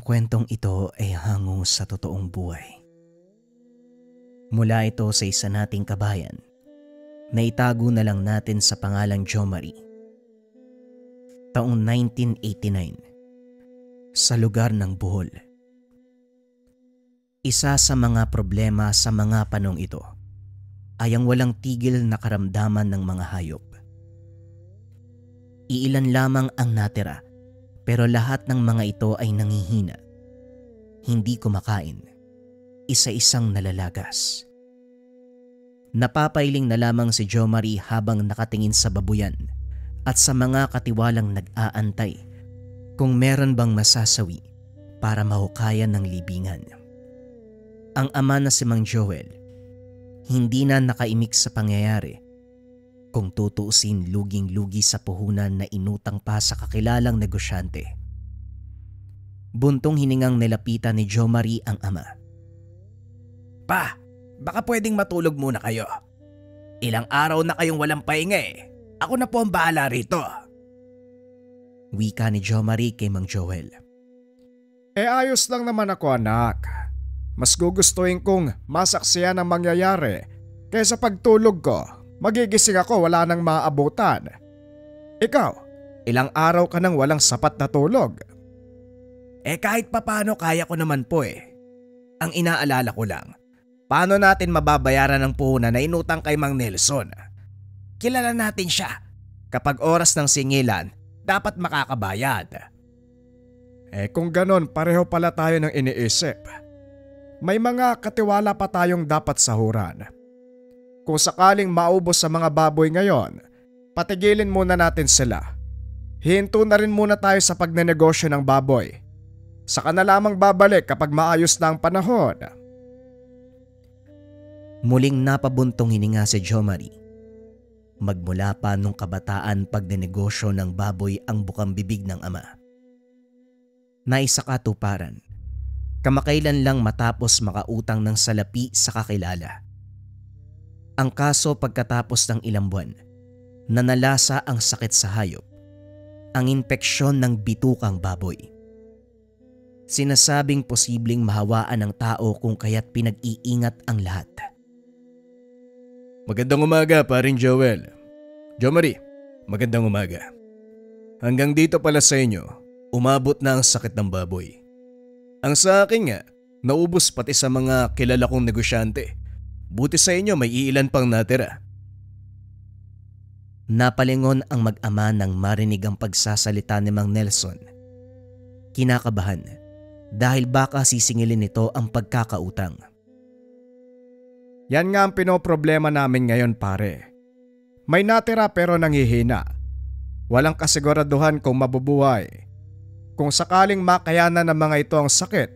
kwentong ito ay hango sa totoong buhay. Mula ito sa isa nating kabayan na itago na lang natin sa pangalang Jomari. Taong 1989 sa lugar ng Bohol. Isa sa mga problema sa mga panong ito ay ang walang tigil na karamdaman ng mga hayop. Iilan lamang ang natira pero lahat ng mga ito ay nangihina. Hindi kumakain. Isa-isang nalalagas. Napapailing na lamang si Jomari habang nakatingin sa babuyan at sa mga katiwalang nag-aantay kung meron bang masasawi para mahukayan ng libingan. Ang ama na si Mang Joel, hindi na nakaimik sa pangyayari. Kung tutuusin, luging-lugi sa puhunan na inutang pa sa kakilalang negosyante. Buntong hiningang nilapitan ni Jomari ang ama. Pa, baka pwedeng matulog muna kayo. Ilang araw na kayong walang pahinga eh. Ako na po ang bahala rito. Wika ni Jomari kay Mang Joel. Ayos lang naman ako, anak. Mas gugustuhin kong masaksiyan ang mangyayari kaysa pagtulog ko. Magigising ako, wala nang maaabutan. Ikaw, ilang araw ka nang walang sapat na tulog. Kahit papano kaya ko naman po eh. Ang inaalala ko lang, paano natin mababayaran ang puhunan na inutang kay Mang Nelson? Kilala natin siya. Kapag oras ng singilan, dapat makakabayad. Kung ganon, pareho pala tayo ng iniisip. May mga katiwala pa tayong dapat sahuran. Kung sakaling maubos sa mga baboy ngayon, patigilin muna natin sila. Hinto na rin muna tayo sa pagnenegosyo ng baboy. Saka na lamang babalik kapag maayos na ang panahon. Muling napabuntong hininga si Jomari. Magmula pa nung kabataan pagnenegosyo ng baboy ang bukang bibig ng ama. Naisakatuparan. Kamakailan lang matapos makautang ng salapi sa kakilala. Ang kaso pagkatapos ng ilang buwan, nanalasa ang sakit sa hayop, ang impeksyon ng bitukang baboy. Sinasabing posibleng mahawaan ng tao kung kaya't pinag-iingat ang lahat. Magandang umaga, paring Joel. Jomari, magandang umaga. Hanggang dito pala sa inyo, umabot na ang sakit ng baboy. Ang sa akin nga, naubos pati sa mga kilala kong negosyante. Buti sa inyo may iilan pang natira. Napalingon ang mag-ama nang marinig ang pagsasalita ni Mang Nelson. Kinakabahan dahil baka sisingilin nito ang pagkakautang. Yan nga ang pinoproblema namin ngayon, pare. May natira pero nanghihina. Walang kasiguraduhan kung mabubuhay. Kung sakaling makayanan ng mga ito ang sakit,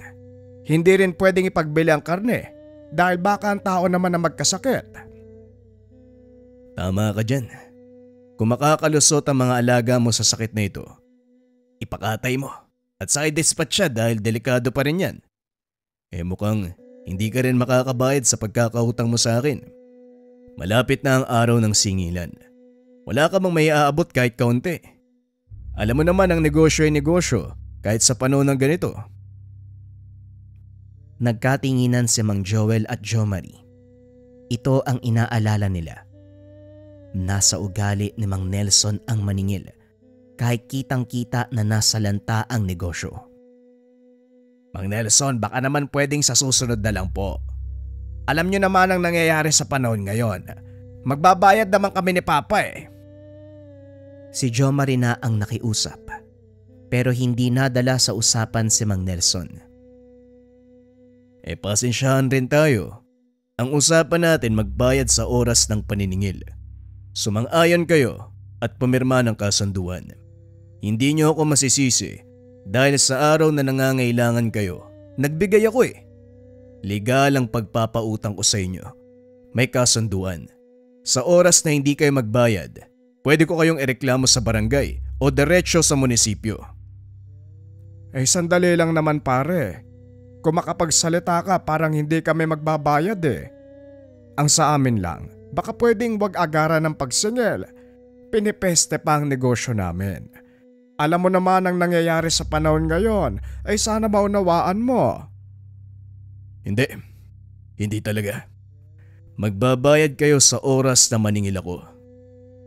hindi rin pwedeng ipagbili ang karne dahil baka ang tao naman na magkasakit. Tama ka dyan. Kung makakalusot ang mga alaga mo sa sakit na ito, ipakatay mo at sa i-dispatch siya dahil delikado pa rin yan. Mukhang hindi ka rin makakabayad sa pagkakautang mo sa akin. Malapit na ang araw ng singilan. Wala ka bang may aabot kahit kaunti? Alam mo naman ang negosyo ay negosyo kahit sa panahon ng ganito. Nagkatinginan si Mang Joel at Jomari. Ito ang inaalala nila. Nasa ugali ni Mang Nelson ang maningil kahit kitang-kita na nasa lanta ang negosyo. Mang Nelson, baka naman pwedeng sa susunod na lang po. Alam niyo naman ang nangyayari sa panahon ngayon. Magbabayad naman kami ni Papa eh. Si Jomari na ang nakiusap pero hindi nadala sa usapan si Mang Nelson. Pasensyahan rin tayo. Ang usapan natin magbayad sa oras ng paniningil. Sumang-ayon kayo at pumirma ng kasunduan. Hindi niyo ako masisisi dahil sa araw na nangangailangan kayo, nagbigay ako eh. Legal ang pagpapautang ko sa inyo. May kasunduan. Sa oras na hindi kayo magbayad, pwede ko kayong ireklamo sa barangay o diretsyo sa munisipyo. Sandali lang naman, pare. Kung makapagsalita ka, parang hindi kami magbabayad eh. Ang sa amin lang, baka pwedeng wag agaran ng pagsingil. Pinipeste pa ang negosyo namin. Alam mo naman ang nangyayari sa panahon ngayon ay sana maunawaan mo. Hindi. Hindi talaga. Magbabayad kayo sa oras na maningil ako.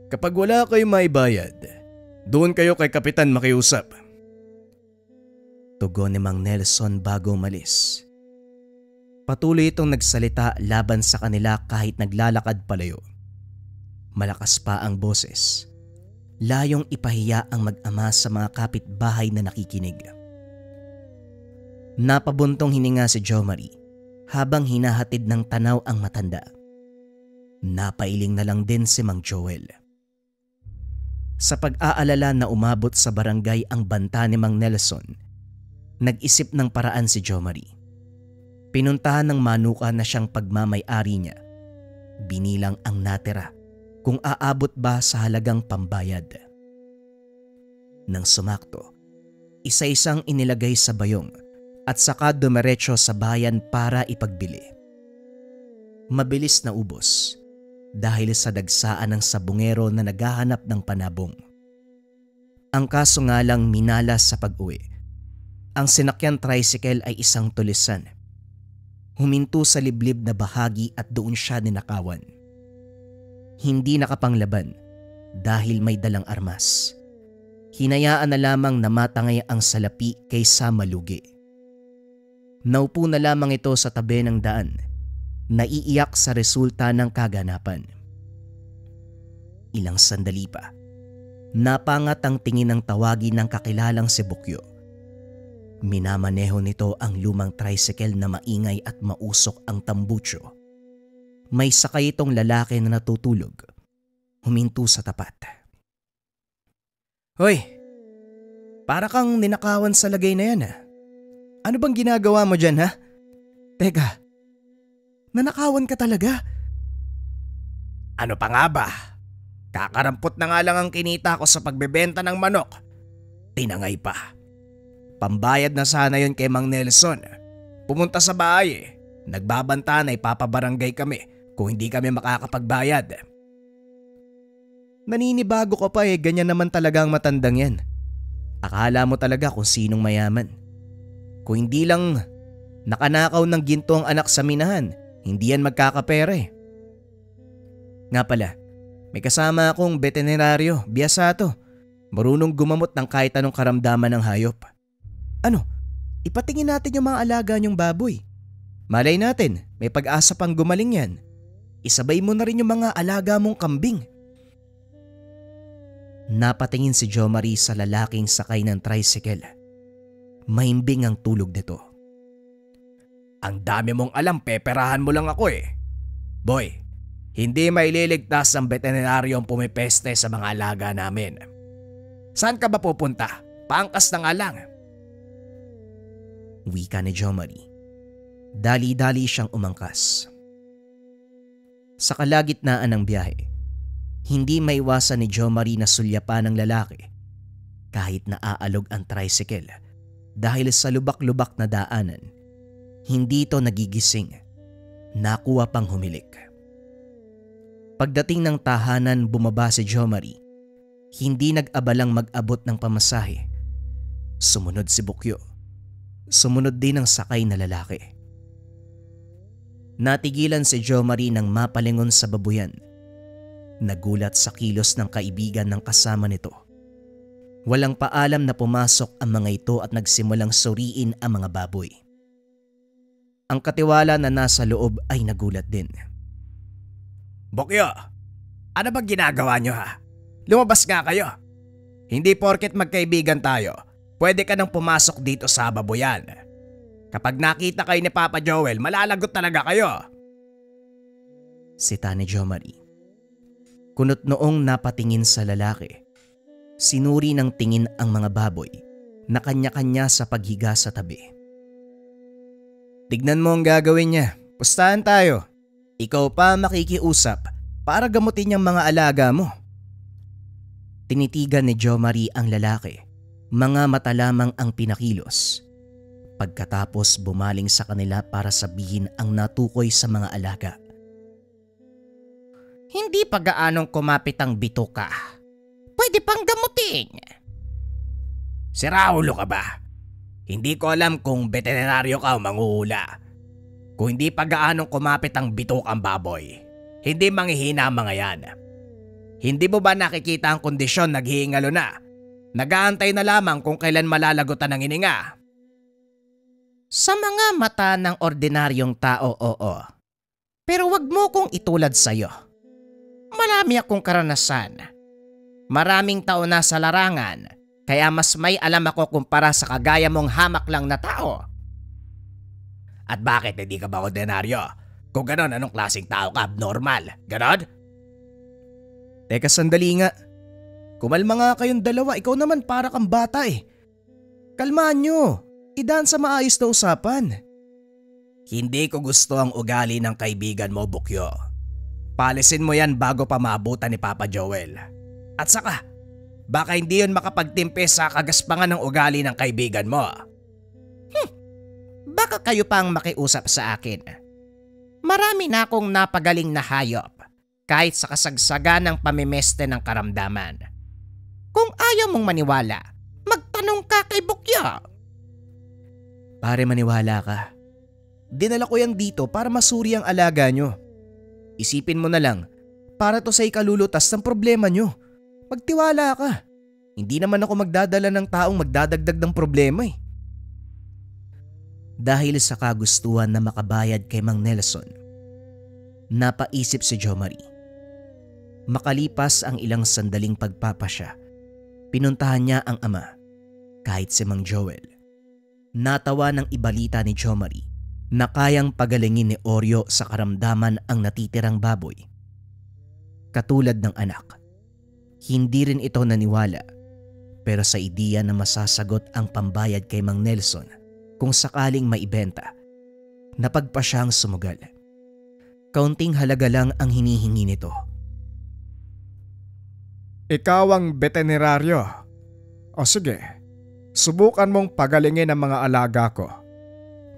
Kapag wala kayong maibayad, doon kayo kay Kapitan makiusap. Tugon ni Mang Nelson bago umalis. Patuloy itong nagsalita laban sa kanila kahit naglalakad palayo. Malakas pa ang boses. Layong ipahiya ang mag-ama sa mga kapitbahay na nakikinig. Napabuntong hininga si Jo Marie habang hinahatid ng tanaw ang matanda. Napailing na lang din si Mang Joel. Sa pag-aalala na umabot sa barangay ang banta ni Mang Nelson, nag-isip ng paraan si Jo Marie. Pinuntahan ng manuka na siyang pagmamay-ari niya. Binilang ang natira kung aabot ba sa halagang pambayad. Nang sumakto, isa-isang inilagay sa bayong at saka dumiretso sa bayan para ipagbili. Mabilis na ubos dahil sa dagsaan ng sabungero na naghahanap ng panabong. Ang kaso nga lang minalas sa pag-uwi. Ang sinakyan tricycle ay isang tulisan. Huminto sa liblib na bahagi at doon siya ninakawan. Hindi nakapanglaban dahil may dalang armas. Hinayaan na lamang na matangay ang salapi kaysa malugi. Naupo na lamang ito sa tabi ng daan, naiiyak sa resulta ng kaganapan. Ilang sandali pa, napangat ang tingin ng tawagin ng kakilalang si Bukyo. Minamaneho nito ang lumang tricycle na maingay at mausok ang tambucho. May sakay itong lalaki na natutulog. Huminto sa tapat. Hoy, para kang ninakawan sa lagay na yan Ano bang ginagawa mo dyan Teka, nanakawan ka talaga? Ano pa nga ba? Kakarampot na nga lang ang kinita ko sa pagbebenta ng manok. Tinangay pa. Pambayad na sana yon kay Mang Nelson. Pumunta sa bahay Nagbabanta na ipapabarangay kami kung hindi kami makakapagbayad. Naninibago ko pa ganyan naman talaga ang matandang yan. Akala mo talaga kung sinong mayaman. Kung hindi lang nakanakaw ng ginto ang anak sa minahan, hindi yan magkakapera Nga pala, may kasama akong veterinaryo, Biasato. Marunong gumamot ng kahit anong karamdaman ng hayop. Ano? Ipatingin natin yung mga alaga niyong baboy. Malay natin, may pag-asa pang gumaling yan. Isabay mo na rin yung mga alaga mong kambing. Napatingin si Jo Marie sa lalaking sakay ng tricycle. Mahimbing ang tulog nito. Ang dami mong alam, peperahan mo lang ako Boy, hindi maililigtas ang veterinaryo ang pumipeste sa mga alaga namin. Saan ka ba pupunta? Paangkas na nga lang. Wika ni Jo Marie. Dali-dali siyang umangkas. Sa kalagitnaan ng biyahe, hindi maiwasan ni Jo Marie na sulyapan ng lalaki kahit naaalog ang tricycle dahil sa lubak-lubak na daanan. Hindi ito nagigising. Nakuha pang humilik. Pagdating ng tahanan, bumaba si Jo Marie. Hindi nag-abalang mag-abot ng pamasahe. Sumunod si Bukyo. Sumunod din ang sakay na lalaki. Natigilan si Jo Marie nang mapalingon sa babuyan. Nagulat sa kilos ng kaibigan ng kasama nito. Walang paalam na pumasok ang mga ito at nagsimulang suriin ang mga baboy. Ang katiwala na nasa loob ay nagulat din. Bukyo, ano bang ginagawa nyo Lumabas nga kayo. Hindi porket magkaibigan tayo, pwede ka nang pumasok dito sa babuyan. Kapag nakita kayo ni Papa Joel, malalagot talaga kayo. Sita ni Jo Marie. Kunot noong napatingin sa lalaki. Sinuri ng tingin ang mga baboy na kanya-kanya sa paghiga sa tabi. Tignan mo ang gagawin niya. Pustahan tayo. Ikaw pa makikiusap para gamutin yung mga alaga mo. Tinitigan ni Jo Marie ang lalaki. Mga mata lamang ang pinakilos. Pagkatapos bumaling sa kanila para sabihin ang natukoy sa mga alaga. Hindi pa gaanong kumapit ang bituka. Pwede pang gamutin. Siraulo ka ba? Hindi ko alam kung veterinaryo ka o manghuhula. Kung hindi pa gaanong kumapit ang bitukang baboy, hindi manghihina ang mga yan. Hindi mo ba nakikita ang kondisyon naghihingalo na? Nag-aantay na lamang kung kailan malalagutan ang hininga. Sa mga mata ng ordinaryong tao, oo. Pero wag mo kong itulad sa'yo. Marami akong karanasan. Maraming taon na sa larangan, kaya mas may alam ako kumpara sa kagaya mong hamak lang na tao. At bakit hindi ka ba ordinaryo? Kung ganon, anong klaseng tao ka? Abnormal? Ganon? Teka sandali nga. Kumalma nga kayong dalawa, ikaw naman para kang bata eh. Kalmaan nyo, idaan sa maayos na usapan. Hindi ko gusto ang ugali ng kaibigan mo, Bukyo. Palisin mo yan bago pa maabutan ni Papa Joel. At saka, baka hindi yun makapagtimpe sa kagaspangan ng ugali ng kaibigan mo. Baka kayo pang makiusap sa akin. Marami na akong napagaling na hayop kahit sa kasagsagan ng pamimeste ng karamdaman. Kung ayaw mong maniwala, magtanong ka kay Bukyo. Pare, maniwala ka. Dinala ko yan dito para masuri ang alaga nyo. Isipin mo na lang, para to sa ikalulutas ng problema nyo. Magtiwala ka. Hindi naman ako magdadala ng taong magdadagdag ng problema eh. Dahil sa kagustuhan na makabayad kay Mang Nelson, napaisip si Jomari. Makalipas ang ilang sandaling pagpapasya, pinuntahan niya ang ama, kahit si Mang Joel. Natawa ng ibalita ni Jomari na kayang pagalingin ni Oreo sa karamdaman ang natitirang baboy. Katulad ng anak, hindi rin ito naniwala, pero sa ideya na masasagot ang pambayad kay Mang Nelson kung sakaling maibenta, napagpa siyang sumugal. Kaunting halaga lang ang hinihingi nito. Ikaw ang veterinaryo. O sige, subukan mong pagalingin ang mga alaga ko.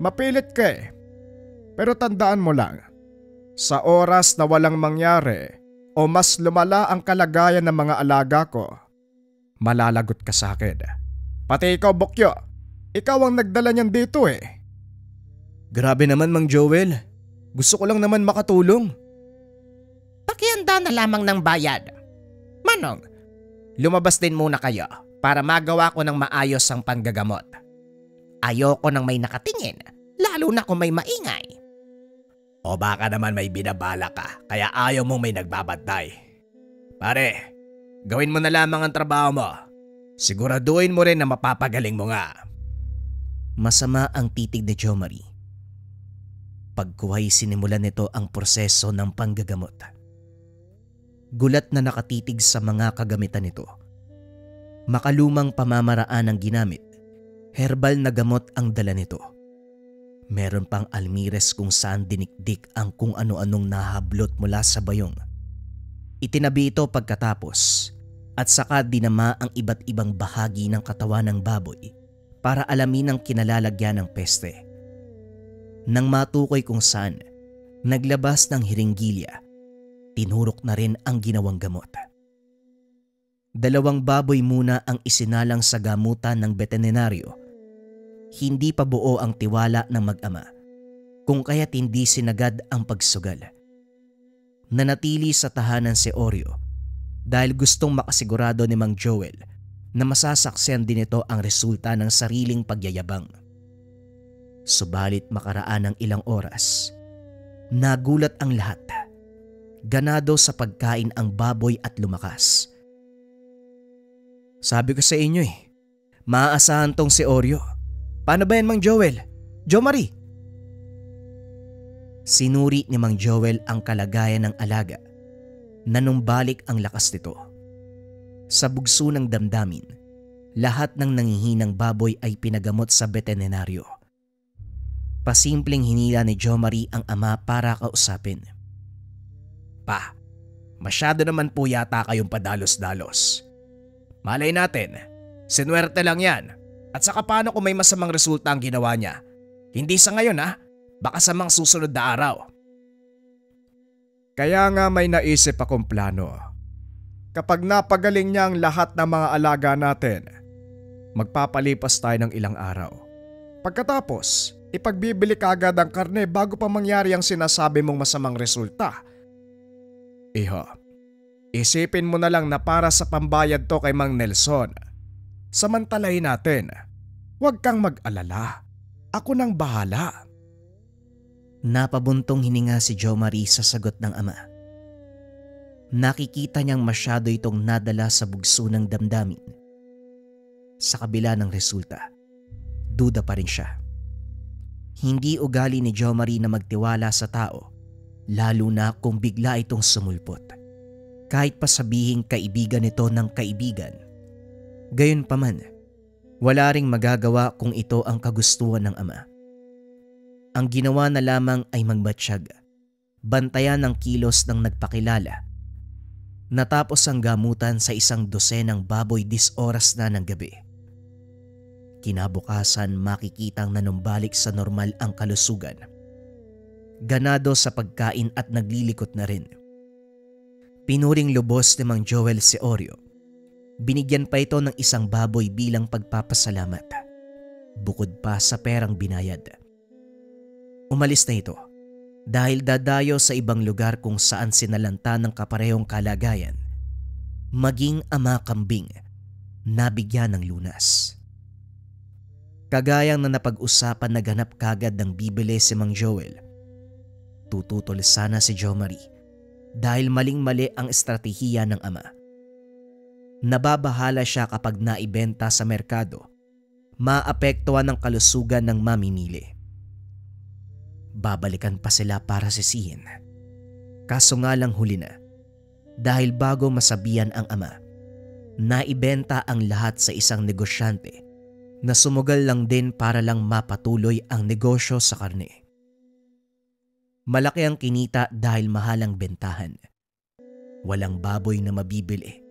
Mapilit ka eh. Pero tandaan mo lang, sa oras na walang mangyari o mas lumala ang kalagayan ng mga alaga ko, malalagot ka sa akin. Pati ikaw, Bukyo, ikaw ang nagdala niyan dito eh. Grabe naman, Mang Joel. Gusto ko lang naman makatulong. Pakihanda na lamang ng bayad. Manong, lumabas din muna kayo para magawa ko ng maayos ang panggagamot. Ayoko nang may nakatingin, lalo na kung may maingay. O baka naman may binabala ka kaya ayaw mong may nagbabantay. Pare, gawin mo na lamang ang trabaho mo. Siguraduhin mo rin na mapapagaling mo nga. Masama ang titig ni Jomari. Pagkuhay sinimulan nito ang proseso ng panggagamot. Gulat na nakatitig sa mga kagamitan nito. Makalumang pamamaraan ang ginamit. Herbal na gamot ang dala nito. Meron pang almires kung saan dinikdik ang kung ano-anong nahablot mula sa bayong. Itinabi ito pagkatapos at saka dinama ang iba't ibang bahagi ng katawan ng baboy para alamin ang kinalalagyan ng peste. Nang matukoy kung saan, naglabas ng hiringgilya. Tinurok na rin ang ginawang gamot. 2 baboy muna ang isinalang sa gamutan ng veterinaryo. Hindi pa buo ang tiwala ng mag-ama, kung kaya't hindi sinagad ang pagsugal. Nanatili sa tahanan si Oreo dahil gustong makasigurado ni Mang Joel na masasaksihan din ito ang resulta ng sariling pagyayabang. Subalit makaraan ng ilang oras, nagulat ang lahat. Ganado sa pagkain ang baboy at lumakas. Sabi ko sa inyo eh, maaasahan tong si Oreo. Paano ba yan, Mang Joel? Jomari! Sinuri ni Mang Joel ang kalagayan ng alaga. Nanumbalik ang lakas nito. Sa bugso ng damdamin, lahat ng nangihinang baboy ay pinagamot sa veterinaryo. Pasimpleng hinila ni Jomari ang ama para kausapin. Pa, masyado naman po yata kayong padalos-dalos. Malay natin, sinuwerte lang yan. At saka paano kung may masamang resulta ang ginawa niya? Hindi sa ngayon ha, baka sa mga susunod na araw. Kaya nga may naisip akong plano. Kapag napagaling niya ang lahat ng mga alaga natin, Magpapalipas tayo ng ilang araw. Pagkatapos, ipagbibili ka agad ang karne bago pa mangyari ang sinasabi mong masamang resulta. Iho, isipin mo na lang na para sa pambayad to kay Mang Nelson. Samantalahin natin. Huwag kang mag-alala. Ako nang bahala. Napabuntong hininga si Jo Marie sa sagot ng ama. Nakikita niyang masyado itong nadala sa bugso ng damdamin. Sa kabila ng resulta, duda pa rin siya. Hindi ugali ni Jo Marie na magtiwala sa tao, lalo na kung bigla itong sumulpot. Kahit pa sabihing kaibigan ito ng kaibigan. Gayunpaman, wala ring magagawa kung ito ang kagustuhan ng ama. Ang ginawa na lamang ay magmatsyag, bantayan ang kilos ng nagpakilala. Natapos ang gamutan sa 1 dosenang baboy 10 oras na ng gabi. Kinabukasan makikitang nanumbalik sa normal ang kalusugan. Ganado sa pagkain at naglilikot na rin. Pinuring lubos ni Mang Joel si Oreo. Binigyan pa ito ng 1 baboy bilang pagpapasalamat. Bukod pa sa perang binayad. Umalis na ito dahil dadayo sa ibang lugar kung saan sinalanta ng kaparehong kalagayan. Maging ama kambing, nabigyan ng lunas. Kagayang na napag-usapan na ganap kagad ng bibili si Mang Joel. Tututol sana si Jo Marie dahil maling-mali ang estratehiya ng ama. Nababahala siya kapag naibenta sa merkado, maapektuhan ng kalusugan ng mamimili. Babalikan pa sila para sisihin. Kaso nga lang huli na, dahil bago masabihan ang ama, naibenta ang lahat sa isang negosyante na sumugal lang din para lang mapatuloy ang negosyo sa karne. Malaki ang kinita dahil mahal ang bentahan. Walang baboy na mabibili,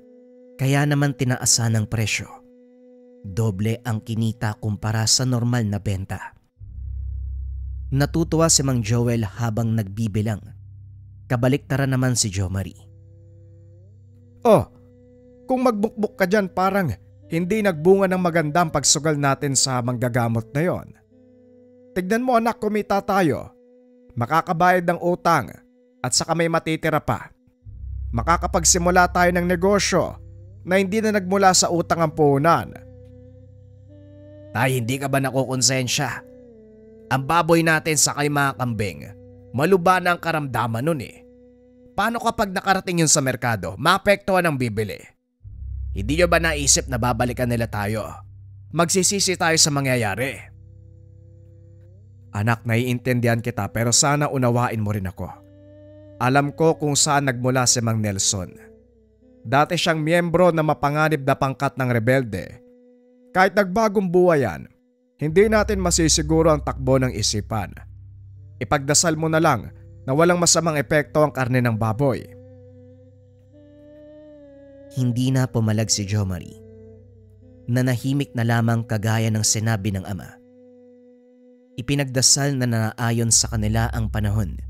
kaya naman tinaasan ang presyo. Doble ang kinita kumpara sa normal na benta. Natutuwa si Mang Joel habang nagbibilang. Kabaliktaran naman si Jo Marie. Oh, kung magbukbuk ka dyan parang hindi nagbunga ng magandang pagsugal natin sa manggagamot na yon. Tignan mo anak, kumita tayo. Makakabayad ng utang at saka may matitira pa. Makakapagsimula tayo ng negosyo na hindi na nagmula sa utang ang puhunan. Tay, hindi ka ba nakukonsensya? Ang baboy natin sa kay mga kambing, maluba na ang karamdaman nun eh. Paano kapag nakarating yun sa merkado, maapektuhan ang bibili? Hindi nyo ba naisip na babalikan nila tayo? Magsisisi tayo sa mangyayari. Anak, naiintindihan kita pero sana unawain mo rin ako. Alam ko kung saan nagmula si Mang Nelson. Dati siyang miyembro na mapanganib na pangkat ng rebelde. Kahit nagbagong buhay yan, hindi natin masisiguro ang takbo ng isipan. Ipagdasal mo na lang na walang masamang epekto ang karne ng baboy. Hindi na pumalag si Jo Marie. Nanahimik na lamang kagaya ng sinabi ng ama. Ipinagdasal na naayon sa kanila ang panahon.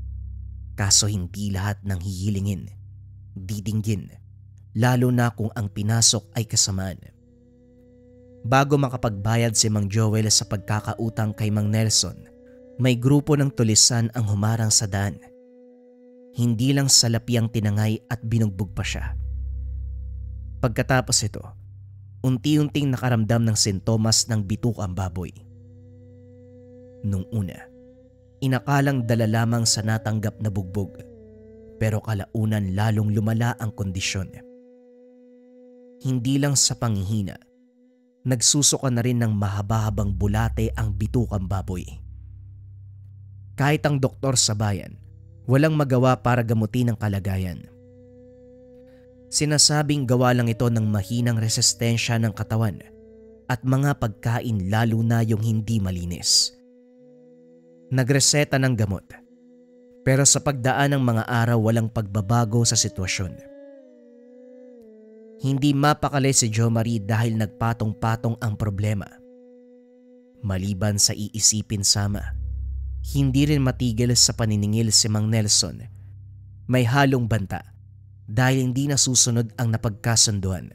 Kaso hindi lahat ng hihilingin, didinggin, lalo na kung ang pinasok ay kasamaan. Bago makapagbayad si Mang Joel sa pagkakautang kay Mang Nelson, may grupo ng tulisan ang humarang sa daan. Hindi lang salapi ang tinangay at binugbog pa siya. Pagkatapos ito, unti-unting nakaramdam ng sintomas ng bitukang baboy. Nung una, inakalang dala lamang sa natanggap na bugbog, pero kalaunan lalong lumala ang kondisyon. Hindi lang sa panghihina, nagsusuka na rin ng mahaba-habang bulate ang bitukang baboy. Kahit ang doktor sa bayan, walang magawa para gamutin ang kalagayan. Sinasabing gawa lang ito ng mahinang resistensya ng katawan at mga pagkain lalo na yung hindi malinis. Nagreseta ng gamot, pero sa pagdaan ng mga araw walang pagbabago sa sitwasyon. Hindi mapakali si Jo Marie dahil nagpatong-patong ang problema. Maliban sa iisipin sama, hindi rin matigil sa paniningil si Mang Nelson. May halong banta dahil hindi nasusunod ang napagkasunduan.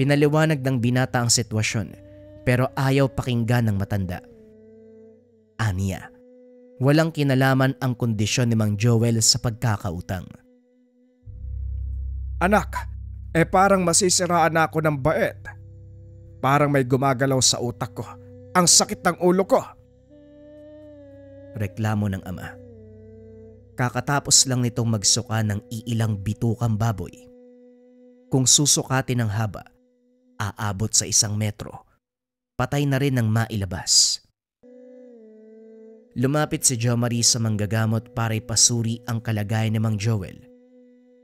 Pinaliwanag ng binata ang sitwasyon pero ayaw pakinggan ng matanda. Aniya, walang kinalaman ang kondisyon ni Mang Joel sa pagkakautang. Anak, parang masisiraan na ako ng bait. Parang may gumagalaw sa utak ko. Ang sakit ng ulo ko. Reklamo ng ama. Kakatapos lang nitong magsuka ng iilang bitukang baboy. Kung susukatin ng haba, aabot sa 1 metro. Patay na rin ang mailabas. Lumapit si Jo Marie sa manggagamot para ipasuri ang kalagayan ni Mang Joel.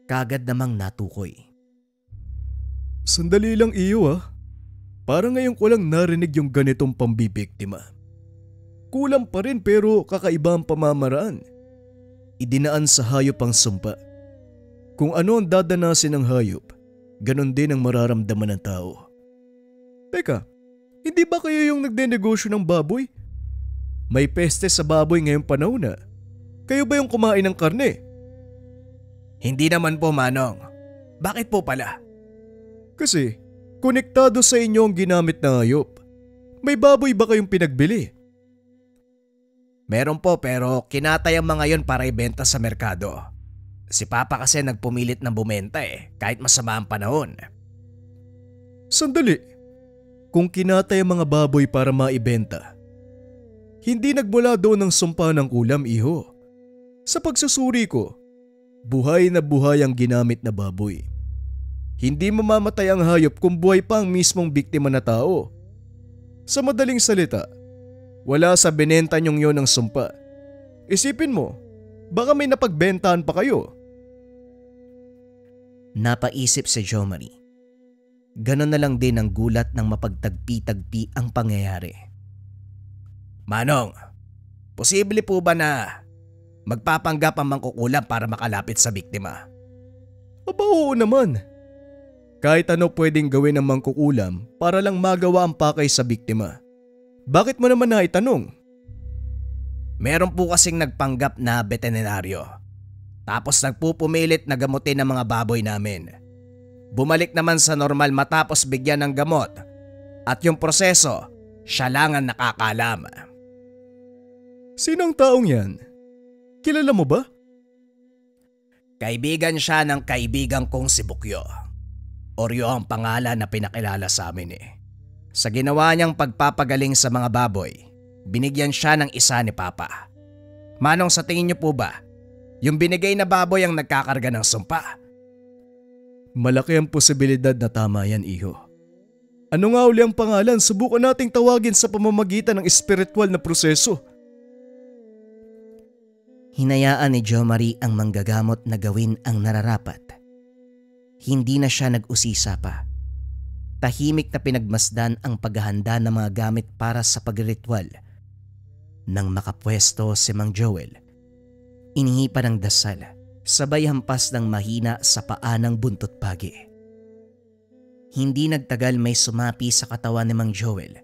Kagad namang natukoy. Sandali lang iyo ah. Parang ngayon ko lang narinig yung ganitong pambibiktima. Kulang pa rin pero kakaiba ang pamamaraan. Idinaan sa hayop ang sumpa. Kung ano ang dadanasin ng hayop, ganon din ang mararamdaman ng tao. Teka, hindi ba kayo yung nagdenegosyo ng baboy? May peste sa baboy ngayong panahon na. Kayo ba yung kumain ng karne? Hindi naman po, Manong. Bakit po pala? Kasi konektado sa inyo ang ginamit na hayop. May baboy ba kayong pinagbili? Meron po pero kinatay ang mga yon para ibenta sa merkado. Si Papa kasi nagpumilit na bumenta kahit masama ang panahon. Sandali. Kung kinatay ang mga baboy para maibenta, hindi nagmula doon ang sumpa ng kulam, iho. Sa pagsusuri ko, buhay na buhay ang ginamit na baboy. Hindi mamamatay ang hayop kung buhay pa ang mismong biktima na tao. Sa madaling salita, wala sa binenta niyong yon ang sumpa. Isipin mo, baka may napagbentahan pa kayo. Napaisip si Jo Marie. Ganon na lang din ang gulat ng mapagtagpi-tagpi ang pangyayari. Manong, posible po ba na magpapanggap ang mangkukulam para makalapit sa biktima? Aba oo naman. Kahit ano pwedeng gawin ng mangkukulam para lang magawa ang pakay sa biktima. Bakit mo naman naitanong? Meron po kasing nagpanggap na veterinaryo. Tapos nagpupumilit na gamutin ang mga baboy namin. Bumalik naman sa normal matapos bigyan ng gamot. At yung proseso, siya lang ang nakakaalam. Sinong taong yan? Kilala mo ba? Kaibigan siya ng kaibigan kong si Bukyo. Oryo ang pangalan na pinakilala sa amin Sa ginawa niyang pagpapagaling sa mga baboy, binigyan siya ng isa ni Papa. Manong, sa tingin niyo po ba, yung binigay na baboy ang nagkakarga ng sumpa? Malaki ang posibilidad na tama yan, iho. Ano nga uli ang pangalan? Subukan nating tawagin sa pamamagitan ng espiritual na proseso. Hinayaan ni Jo Marie ang manggagamot na gawin ang nararapat. Hindi na siya nag-usisa pa. Tahimik na pinagmasdan ang paghahanda ng mga gamit para sa pagriritual. Nang makapwesto si Mang Joel, inihipan ng dasal, sabay hampas ng mahina sa paa ng buntot pagi. Hindi nagtagal may sumapi sa katawan ni Mang Joel.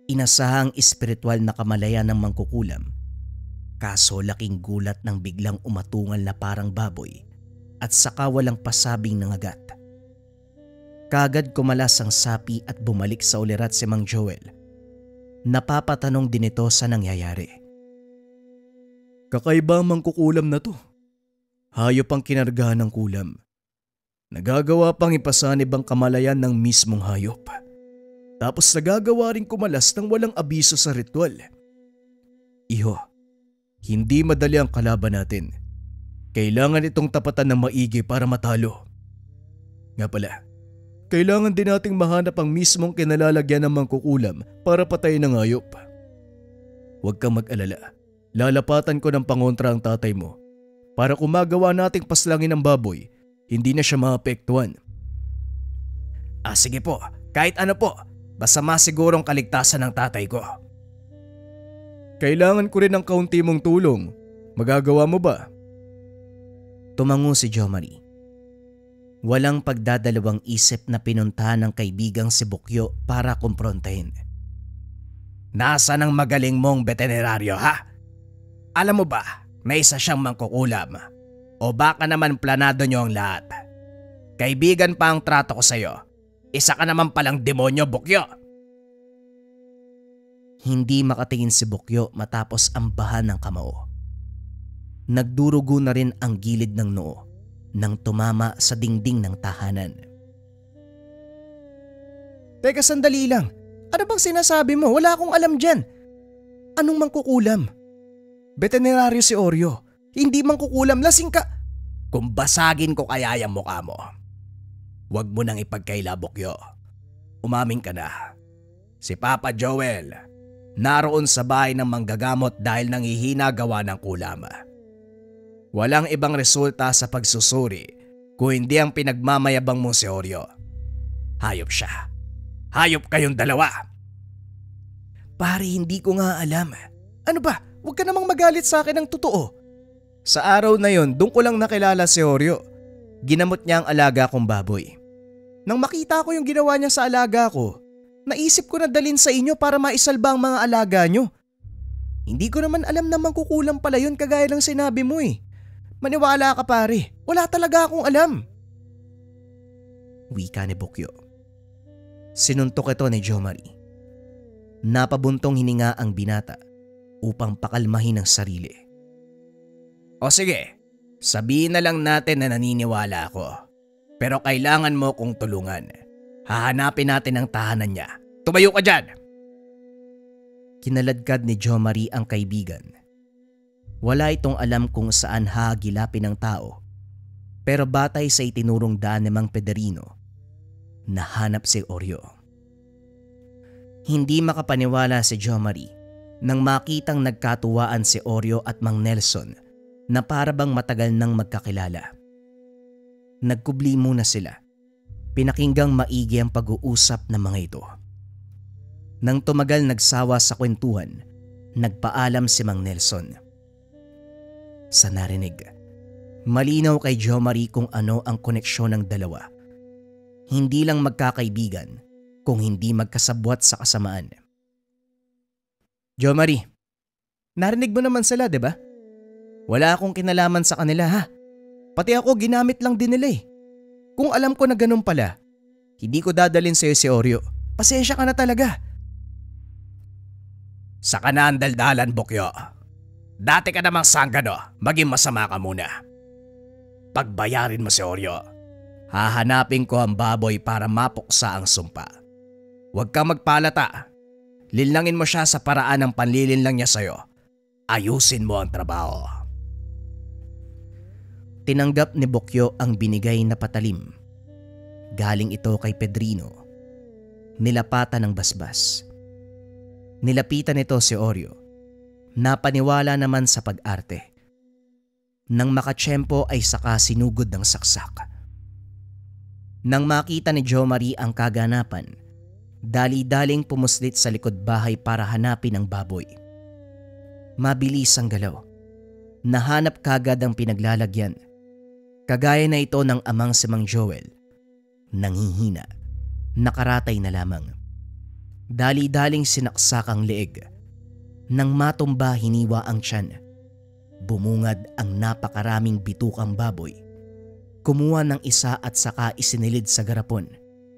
Inasahang espiritual na kamalayan ng mangkukulam. Kaso laking gulat nang biglang umatungal na parang baboy at saka walang pasabing nangagat. Kagad kumalas ang sapi at bumalik sa ulirat si Mang Joel. Napapatanong din ito sa nangyayari. Kakaiba ang mangkukulam na to. Hayop ang kinargahan ng kulam. Nagagawa pang ipasanib ang kamalayan ng mismong hayop. Tapos nagagawa rin kumalas ng walang abiso sa ritual. Iho, hindi madali ang kalaban natin. Kailangan itong tapatan ng maigi para matalo. Nga pala, kailangan din nating mahanap ang mismong kinalalagyan ng mangkukulam para patayin ang hayop. Huwag kang mag-alala. Lalapatan ko ng pangontra ang tatay mo para kung magawa nating paslangin ang baboy, hindi na siya maapektuhan. Sige po, kahit ano po, basta masigurong kaligtasan ng tatay ko. Kailangan ko rin ng kaunti mong tulong. Magagawa mo ba? Tumango si Jo Marie. Walang pagdadalawang isip na pinuntahan ng kaibigang si Bukyo para kumprontahin. Nasaan ang magaling mong veterinaryo, ha? Alam mo ba, may isa siyang mangkukulam. O baka naman planado niyo ang lahat. Kaibigan pa ang trato ko sa'yo. Isa ka naman palang demonyo, Bukyo. Hindi makatingin si Bukyo matapos ambahan ng kamao. Nagdurugo na rin ang gilid ng noo nang tumama sa dingding ng tahanan. Teka, sandali lang. Ano bang sinasabi mo? Wala akong alam dyan. Anong mangkukulam? Veterinaryo si Oreo. Hindi mangkukulam, lasing ka. Kung basagin ko kaya yung mukha mo, huwag mo nang ipagkaila, Bukyo. Umamin ka na. Si Papa Joel, naroon sa bahay ng manggagamot dahil nanghihina gawa ng kulam. Walang ibang resulta sa pagsusuri kung hindi ang pinagmamayabang mo si Oreo. Hayop siya. Hayop kayong dalawa. Pare, hindi ko nga alam. Ano ba? Huwag ka namang magalit sa akin ng totoo. Sa araw na yon, doon ko lang nakilala si Oreo. Ginamot niya ang alaga kong baboy. Nang makita ko yung ginawa niya sa alaga ko, naisip ko na dalhin sa inyo para maisalba ang mga alaga nyo. Hindi ko naman alam na mangkukulam pala yun kagaya ng sinabi mo eh. Maniwala ka pare, wala talaga akong alam. Wika ni Bukyo. Sinuntok ito ni Jomari. Napabuntong hininga ang binata upang pakalmahin ang sarili. O sige, sabihin na lang natin na naniniwala ako. Pero kailangan mo kong tulungan. Hahanapin natin ang tahanan niya. Tumayo ka dyan! Kinaladkad ni Jomari ang kaibigan. Wala itong alam kung saan hahagilapin ng tao. Pero batay sa itinurong daan ni Mang Pederino, nahanap si Oreo. Hindi makapaniwala si Jomari nang makitang nagkatuwaan si Oreo at Mang Nelson na parabang matagal nang magkakilala. Nagkubli muna sila. Pinakinggang maigi ang pag-uusap ng mga ito. Nang tumagal nagsawa sa kwentuhan, nagpaalam si Mang Nelson. Sa narinig, malinaw kay Jomari kung ano ang koneksyon ng dalawa. Hindi lang magkakaibigan, kung hindi magkasabwat sa kasamaan. Jomari, narinig mo naman sila, 'di ba? Wala akong kinalaman sa kanila ha. Pati ako ginamit lang din nila eh. Kung alam ko na ganun pala, hindi ko dadalhin sa'yo si Oreo. Pasensya ka na talaga. Sa ka na ang daldalan, Bukyo. Dati ka namang sanggano, maging masama ka muna. Pagbayarin mo si Oreo. Hahanapin ko ang baboy para mapuksa ang sumpa. Huwag kang magpalata. Linlangin mo siya sa paraan ng panlilinlang niya sa'yo. Ayusin mo ang trabaho. Tinanggap ni Bukyo ang binigay na patalim. Galing ito kay Pedrino. Nilapatan ng basbas. Nilapitan ito si Oreo. Napaniwala naman sa pag-arte. Nang makatsyempo ay saka sinugod ng saksak. Nang makita ni Jomari ang kaganapan, dali-daling pumuslit sa likod bahay para hanapin ang baboy. Mabilis ang galaw. Nahanap kagad ang pinaglalagyan. Kagaya na ito ng amang si Mang Joel. Nanghihina. Nakaratay na lamang. Dali-daling sinaksak ang leeg. Nang matumba hiniwa ang tiyan. Bumungad ang napakaraming bitukang baboy. Kumuha ng isa at saka isinilid sa garapon.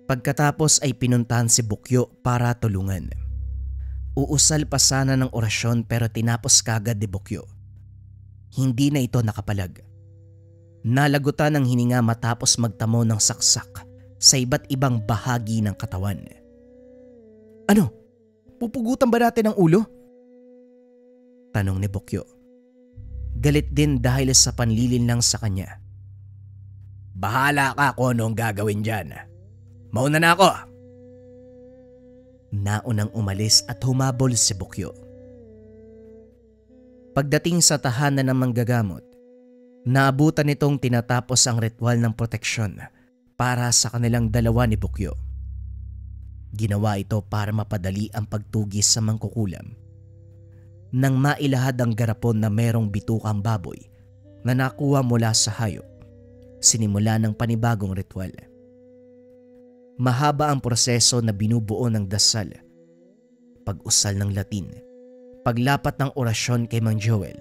Pagkatapos ay pinuntahan si Bukyo para tulungan. Uusal pa sana ng orasyon pero tinapos kagad ni Bukyo. Hindi na ito nakapalag. Nalagutan ng hininga matapos magtamo ng saksak sa iba't ibang bahagi ng katawan. Ano? Pupugutan ba natin ang ulo? Tanong ni Bukyo. Galit din dahil sa panlilin lang sa kanya. Bahala ka kung anong gagawin dyan. Mauna na ako. Naunang umalis at humabol si Bukyo. Pagdating sa tahanan ng manggagamot, naabutan nitong tinatapos ang ritual ng proteksyon para sa kanilang dalawa ni Bukyo. Ginawa ito para mapadali ang pagtugis sa mangkukulam. Nang mailahad ang garapon na merong bitukang baboy na nakuha mula sa hayop, sinimula ng panibagong ritual. Mahaba ang proseso na binubuo ng dasal, pag-usal ng Latin, paglapat ng orasyon kay Mang Joel,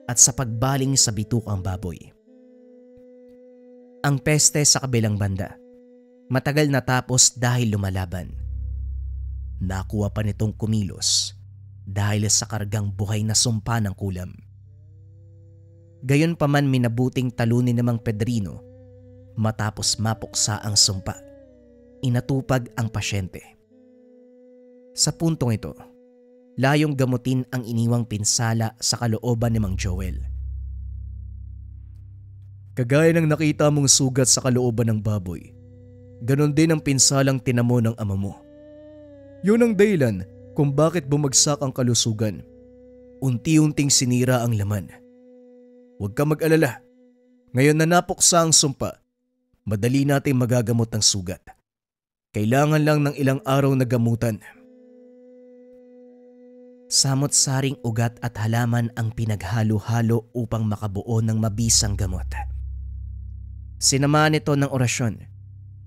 at sa pagbaling sa bitukang baboy. Ang peste sa kabilang banda, Matagal natapos dahil lumalaban. Nakuha pa nitong kumilos dahil sa kargang buhay na sumpa ng kulam. Gayon pa man minabuting talunin ni Mang Pedrino matapos mapuksa ang sumpa. Inatupag ang pasyente. Sa puntong ito, layong gamutin ang iniwang pinsala sa kalooban ni Mang Joel. Kagaya ng nakita mong sugat sa kalooban ng baboy, ganon din ang pinsalang tinamo ng ama mo. Yun ang dahilan kung bakit bumagsak ang kalusugan. Unti-unting sinira ang laman. Huwag ka mag-alala. Ngayon na napuksa ang sumpa, madali nating magagamot ang sugat. Kailangan lang ng ilang araw na gamutan. Samot-saring ugat at halaman ang pinaghalo-halo upang makabuo ng mabisang gamot. Sinamaan nito ng orasyon.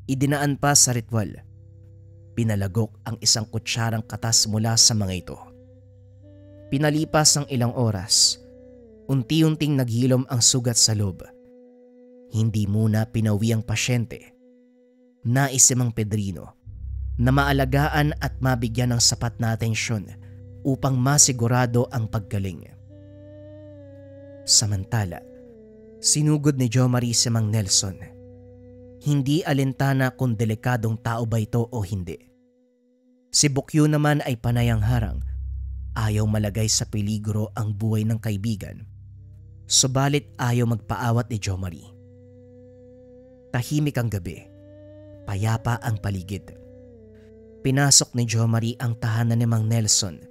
Idinaan pa sa ritual. Pinalagok ang isang kutsarang katas mula sa mga ito. Pinalipas ang ilang oras, unti-unting naghilom ang sugat sa loob. Hindi muna pinawi ang pasyente. Nais si Mang Pedrino na maalagaan at mabigyan ng sapat na atensyon upang masigurado ang paggaling. Samantala, sinugod ni Jo Marie si Mang Nelson. Hindi alintana kung delikadong tao ba ito o hindi. Si Bokyo naman ay panayang harang. Ayaw malagay sa peligro ang buhay ng kaibigan. Subalit ayaw magpaawat ni Jo Marie. Tahimik ang gabi. Payapa ang paligid. Pinasok ni Jo Marie ang tahanan ni Mang Nelson.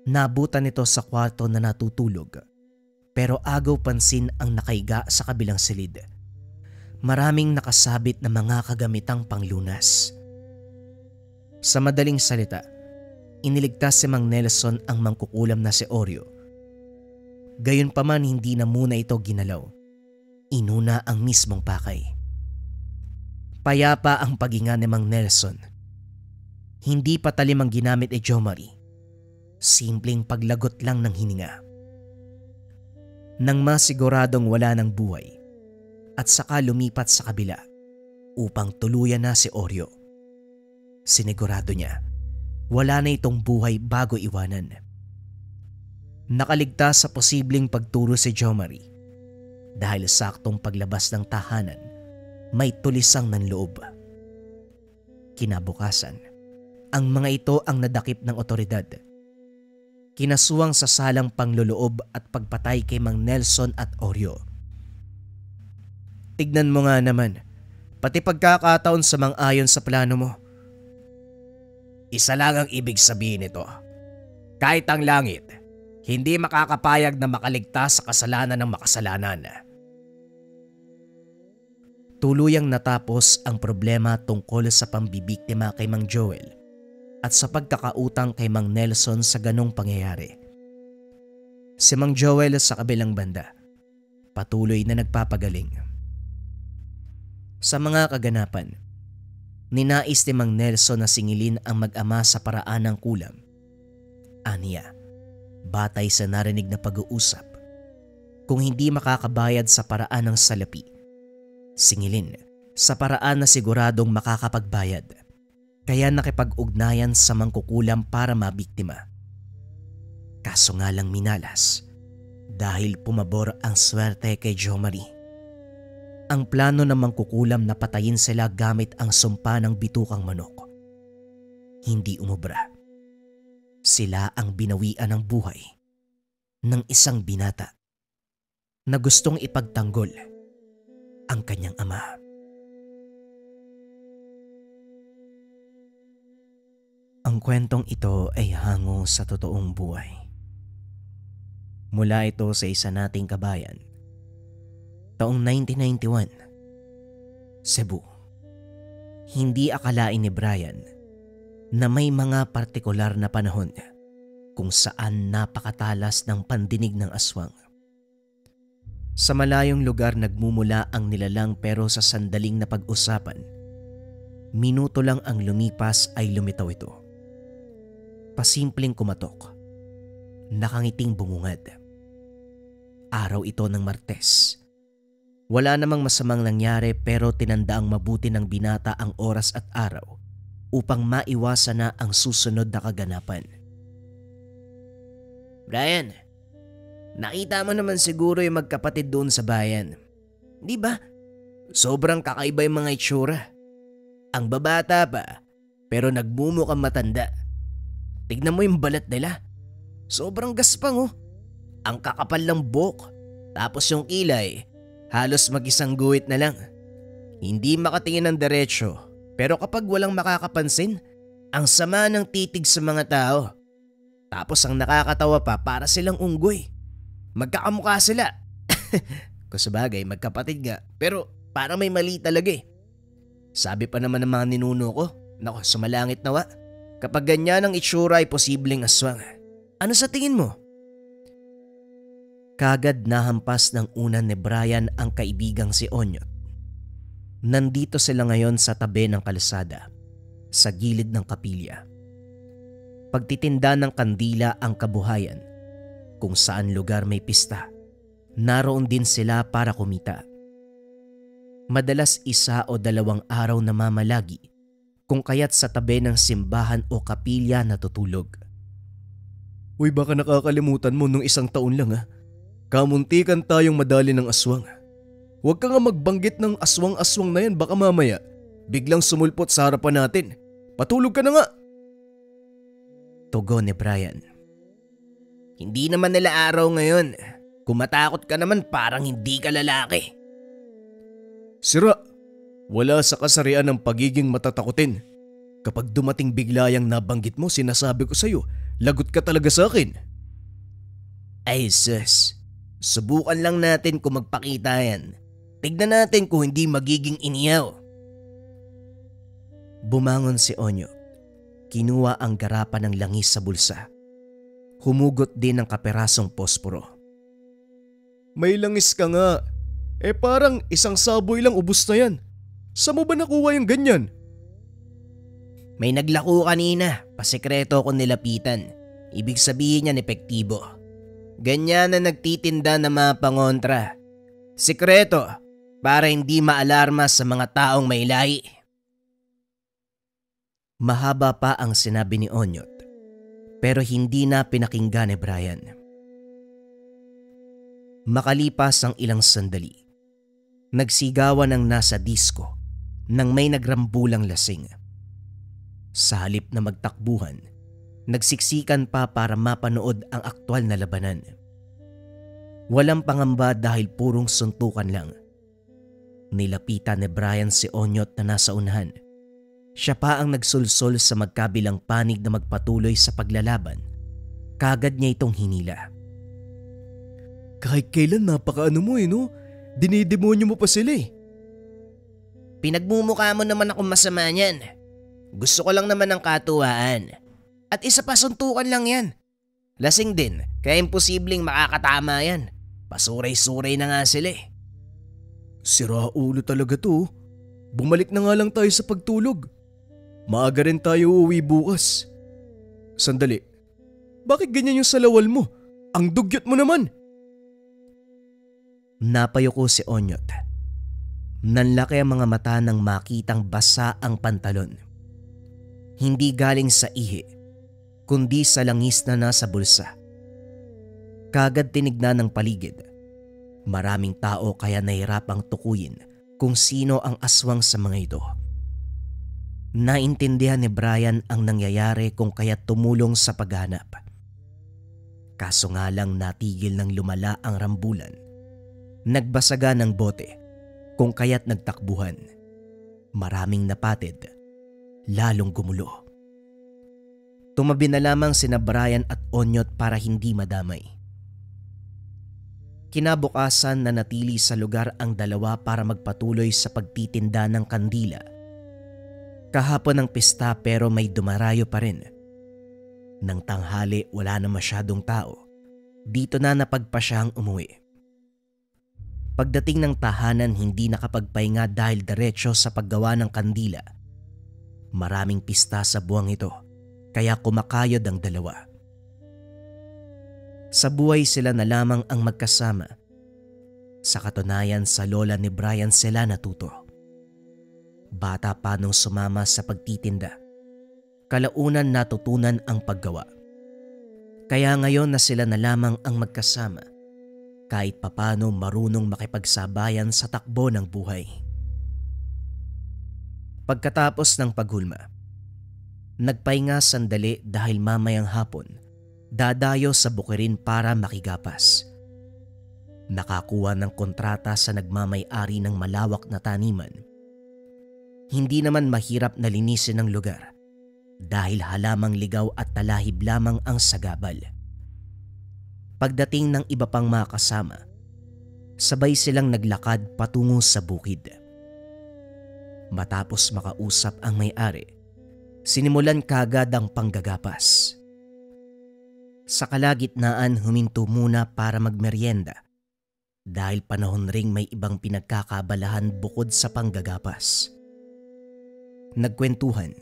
Nabutan nito sa kwarto na natutulog. Pero agaw pansin ang nakaiga sa kabilang silid. Maraming nakasabit na mga kagamitang panglunas. Sa madaling salita, iniligtas si Mang Nelson ang mangkukulam na si Oreo. Gayunpaman hindi na muna ito ginalaw. Inuna ang mismong pakay. Payapa ang paghinga ni Mang Nelson. Hindi patalim ang ginamit ni Jo Marie. Simpleng paglagot lang ng hininga. Nang masiguradong wala ng buhay at saka lumipat sa kabila upang tuluyan na si Oreo. Sinigurado niya wala na itong buhay bago iwanan. Nakaligtas sa posibleng pagturo si Jo Marie dahil saktong paglabas ng tahanan may tulisang ng loob. Kinabukasan, ang mga ito ang nadakip ng otoridad. Kinasuwang sa salang pangloloob at pagpatay kay Mang Nelson at Oreo. Tignan mo nga naman, pati pagkakataon sa mang-ayon sa plano mo. Isa lang ang ibig sabihin nito. Kahit ang langit, hindi makakapayag na makaligtas sa kasalanan ng makasalanan. Tuluyang natapos ang problema tungkol sa pambibiktima kay Mang Joel at sa pagkakautang kay Mang Nelson sa ganong pangyayari. Si Mang Joel sa kabilang banda, patuloy na nagpapagaling. Sa mga kaganapan, ninais ni Mang Nelson na singilin ang mag-ama sa paraan ng kulam. Aniya, batay sa narinig na pag-uusap, kung hindi makakabayad sa paraan ng salapi, singilin sa paraan na siguradong makakapagbayad. Kaya nakipag-ugnayan sa mangkukulam para mabiktima. Kaso nga lang minalas dahil pumabor ang swerte kay Jo Marie. Ang plano ng mangkukulam na patayin sila gamit ang sumpa ng bitukang manok. Hindi umubra. Sila ang binawian ng buhay ng isang binata na gustong ipagtanggol ang kanyang ama. Ang kwentong ito ay hango sa totoong buhay. Mula ito sa isa nating kabayan. Taong 1991, Cebu. Hindi akalain ni Brian na may mga partikular na panahon kung saan napakatalas ng pandinig ng aswang. Sa malayong lugar nagmumula ang nilalang pero sa sandaling na pag-usapan, minuto lang ang lumipas ay lumitaw ito. Pasimpleng kumatok, nakangiting bumungad. Araw ito ng Martes, Wala namang masamang nangyari pero tinandaang mabuti ng binata ang oras at araw upang maiwasan na ang susunod na kaganapan. Brian, nakita mo naman siguro yung magkapatid doon sa bayan. Di ba? Sobrang kakaiba yung mga itsura. Ang babata pa, pero nagmumukhang matanda. Tignan mo yung balat nila. Sobrang gaspang oh. Ang kakapal ng buhok. Tapos yung kilay, halos mag-isang guhit na lang. Hindi makatingin ng diretsyo, pero kapag walang makakapansin, ang sama ng titig sa mga tao. Tapos ang nakakatawa pa, para silang unggoy. Magkakamukha sila. Kung sabagay, magkapatid nga, pero parang may mali talaga eh. Sabi pa naman ng mga ninuno ko, nako, sumalangit nawa. Kapag ganyan ang itsura ay posibleng aswang. Ano sa tingin mo? Kagad nahampas ng unan ni Brian ang kaibigang si Onyot. Nandito sila ngayon sa tabi ng kalsada, sa gilid ng kapilya. Pagtitinda ng kandila ang kabuhayan, kung saan lugar may pista, naroon din sila para kumita. Madalas 1 o 2 araw na mamalagi, kung kaya't sa tabi ng simbahan o kapilya natutulog. Uy, baka nakakalimutan mo nung 1 taon lang ha. Kamuntikan tayong madali ng aswang. Huwag ka nga magbanggit ng aswang-aswang na yan, baka mamaya biglang sumulpot sa harapan natin. Patulog ka na nga. Tugon ni Brian. Hindi naman nila araw ngayon. Kung matakot ka naman parang hindi ka lalaki. Sira, wala sa kasarian ng pagiging matatakutin. Kapag dumating bigla yang nabanggit mo, sinasabi ko sa'yo, lagot ka talaga sa akin. Ay sus, subukan lang natin kung magpakita yan. Tignan natin kung hindi magiging iniyaw. Bumangon si Onyo. Kinuha ang garapan ng langis sa bulsa. Humugot din ng kaperasong posporo. May langis ka nga. Parang 1 saboy lang ubos na yan. Saan mo ba nakuha yung ganyan? May naglako kanina, pasekreto ko nilapitan. Ibig sabihin niyan epektibo. Ganyan na nagtitinda ng mga pangontra. Sekreto, para hindi maalarma sa mga taong may lahi. Mahaba pa ang sinabi ni Onyot, pero hindi na pinakinggan ni Brian. Makalipas ang ilang sandali, nagsigawan ng nasa disko nang may nagrambulang lasing. Sa halip na magtakbuhan, nagsiksikan pa para mapanood ang aktwal na labanan. Walang pangamba dahil purong suntukan lang. Nilapitan ni Brian si Onyot na nasa unahan. Siya pa ang nagsulsol sa magkabilang panig na magpatuloy sa paglalaban. Kagad niya itong hinila. Kahit kailan napakaano mo no? Dinidemonyo mo pa sila eh. Pinagmumukha mo naman ako masama niyan. Gusto ko lang naman ng katuwaan. At isa pa, suntukan lang yan. Lasing din, kaya imposibleng makakatama yan. Pasuray-suray na nga sila eh. Sira ulo talaga to. Bumalik na nga lang tayo sa pagtulog. Maaga rin tayo uuwi bukas. Sandali, bakit ganyan yung salawal mo? Ang dugyot mo naman. Napayuko si Onyot. Nanlaki ang mga mata nang makitang basa ang pantalon. Hindi galing sa ihi, kundi sa langis na nasa bulsa. Kagad tinignan ng paligid. Maraming tao kaya nahirapang tukuyin kung sino ang aswang sa mga ito. Naintindihan ni Brian ang nangyayari kung kaya tumulong sa paghanap. Kaso nga lang natigil ng lumala ang rambulan. Nagbasaga ng bote kung kaya't nagtakbuhan. Maraming napatid, lalong gumulo. Tumabi na lamang sina Brian at Onyot para hindi madamay. Kinabukasan nanatili sa lugar ang dalawa para magpatuloy sa pagtitinda ng kandila. Kahapon ang pista pero may dumarayo pa rin. Nang tanghali wala na masyadong tao. Dito na napagpasya ang umuwi. Pagdating ng tahanan hindi nakapagpahinga dahil diretso sa paggawa ng kandila. Maraming pista sa buwang ito kaya kumakayod ang dalawa. Sa buhay sila na lamang ang magkasama. Sa katunayan sa lola ni Brian sila natuto. Bata pa nung sumama sa pagtitinda, kalaunan natutunan ang paggawa. Kaya ngayon na sila na lamang ang magkasama, kahit papano marunong makipagsabayan sa takbo ng buhay. Pagkatapos ng paghulma, nagpahinga sandali dahil mamayang hapon, dadayo sa bukirin para makigapas. Nakakuha ng kontrata sa nagmamay-ari ng malawak na taniman. Hindi naman mahirap na linisin ang lugar dahil halamang ligaw at talahib lamang ang sagabal. Pagdating ng iba pang mga kasama, sabay silang naglakad patungo sa bukid. Matapos makausap ang may-ari, sinimulan kagad ang panggagapas. Sa kalagitnaan huminto muna para magmeryenda dahil panahon ring may ibang pinagkakabalahan bukod sa panggagapas. Nagkwentuhan.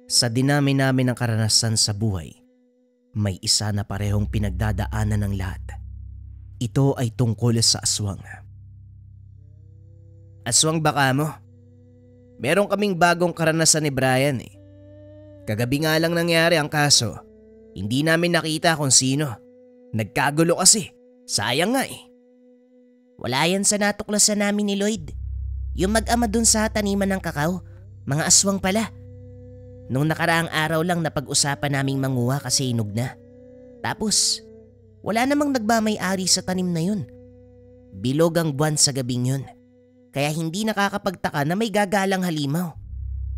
Sa dinami namin ng karanasan sa buhay, may isa na parehong pinagdadaanan ng lahat. Ito ay tungkol sa aswang. Aswang baka mo? Meron kaming bagong karanasan ni Brian eh. Kagabi nga lang nangyari ang kaso. Hindi namin nakita kung sino. Nagkagulo kasi. Sayang nga eh. Wala yan sa natuklasan namin ni Lloyd. Yung mag-ama dun sa taniman ng kakao, mga aswang pala. Nung nakaraang araw lang napag-usapan naming manguha kasi hinog na. Tapos, wala namang nagmamay-ari sa tanim na yun. Bilog ang buwan sa gabing yun. Kaya hindi nakakapagtaka na may gagalang halimaw.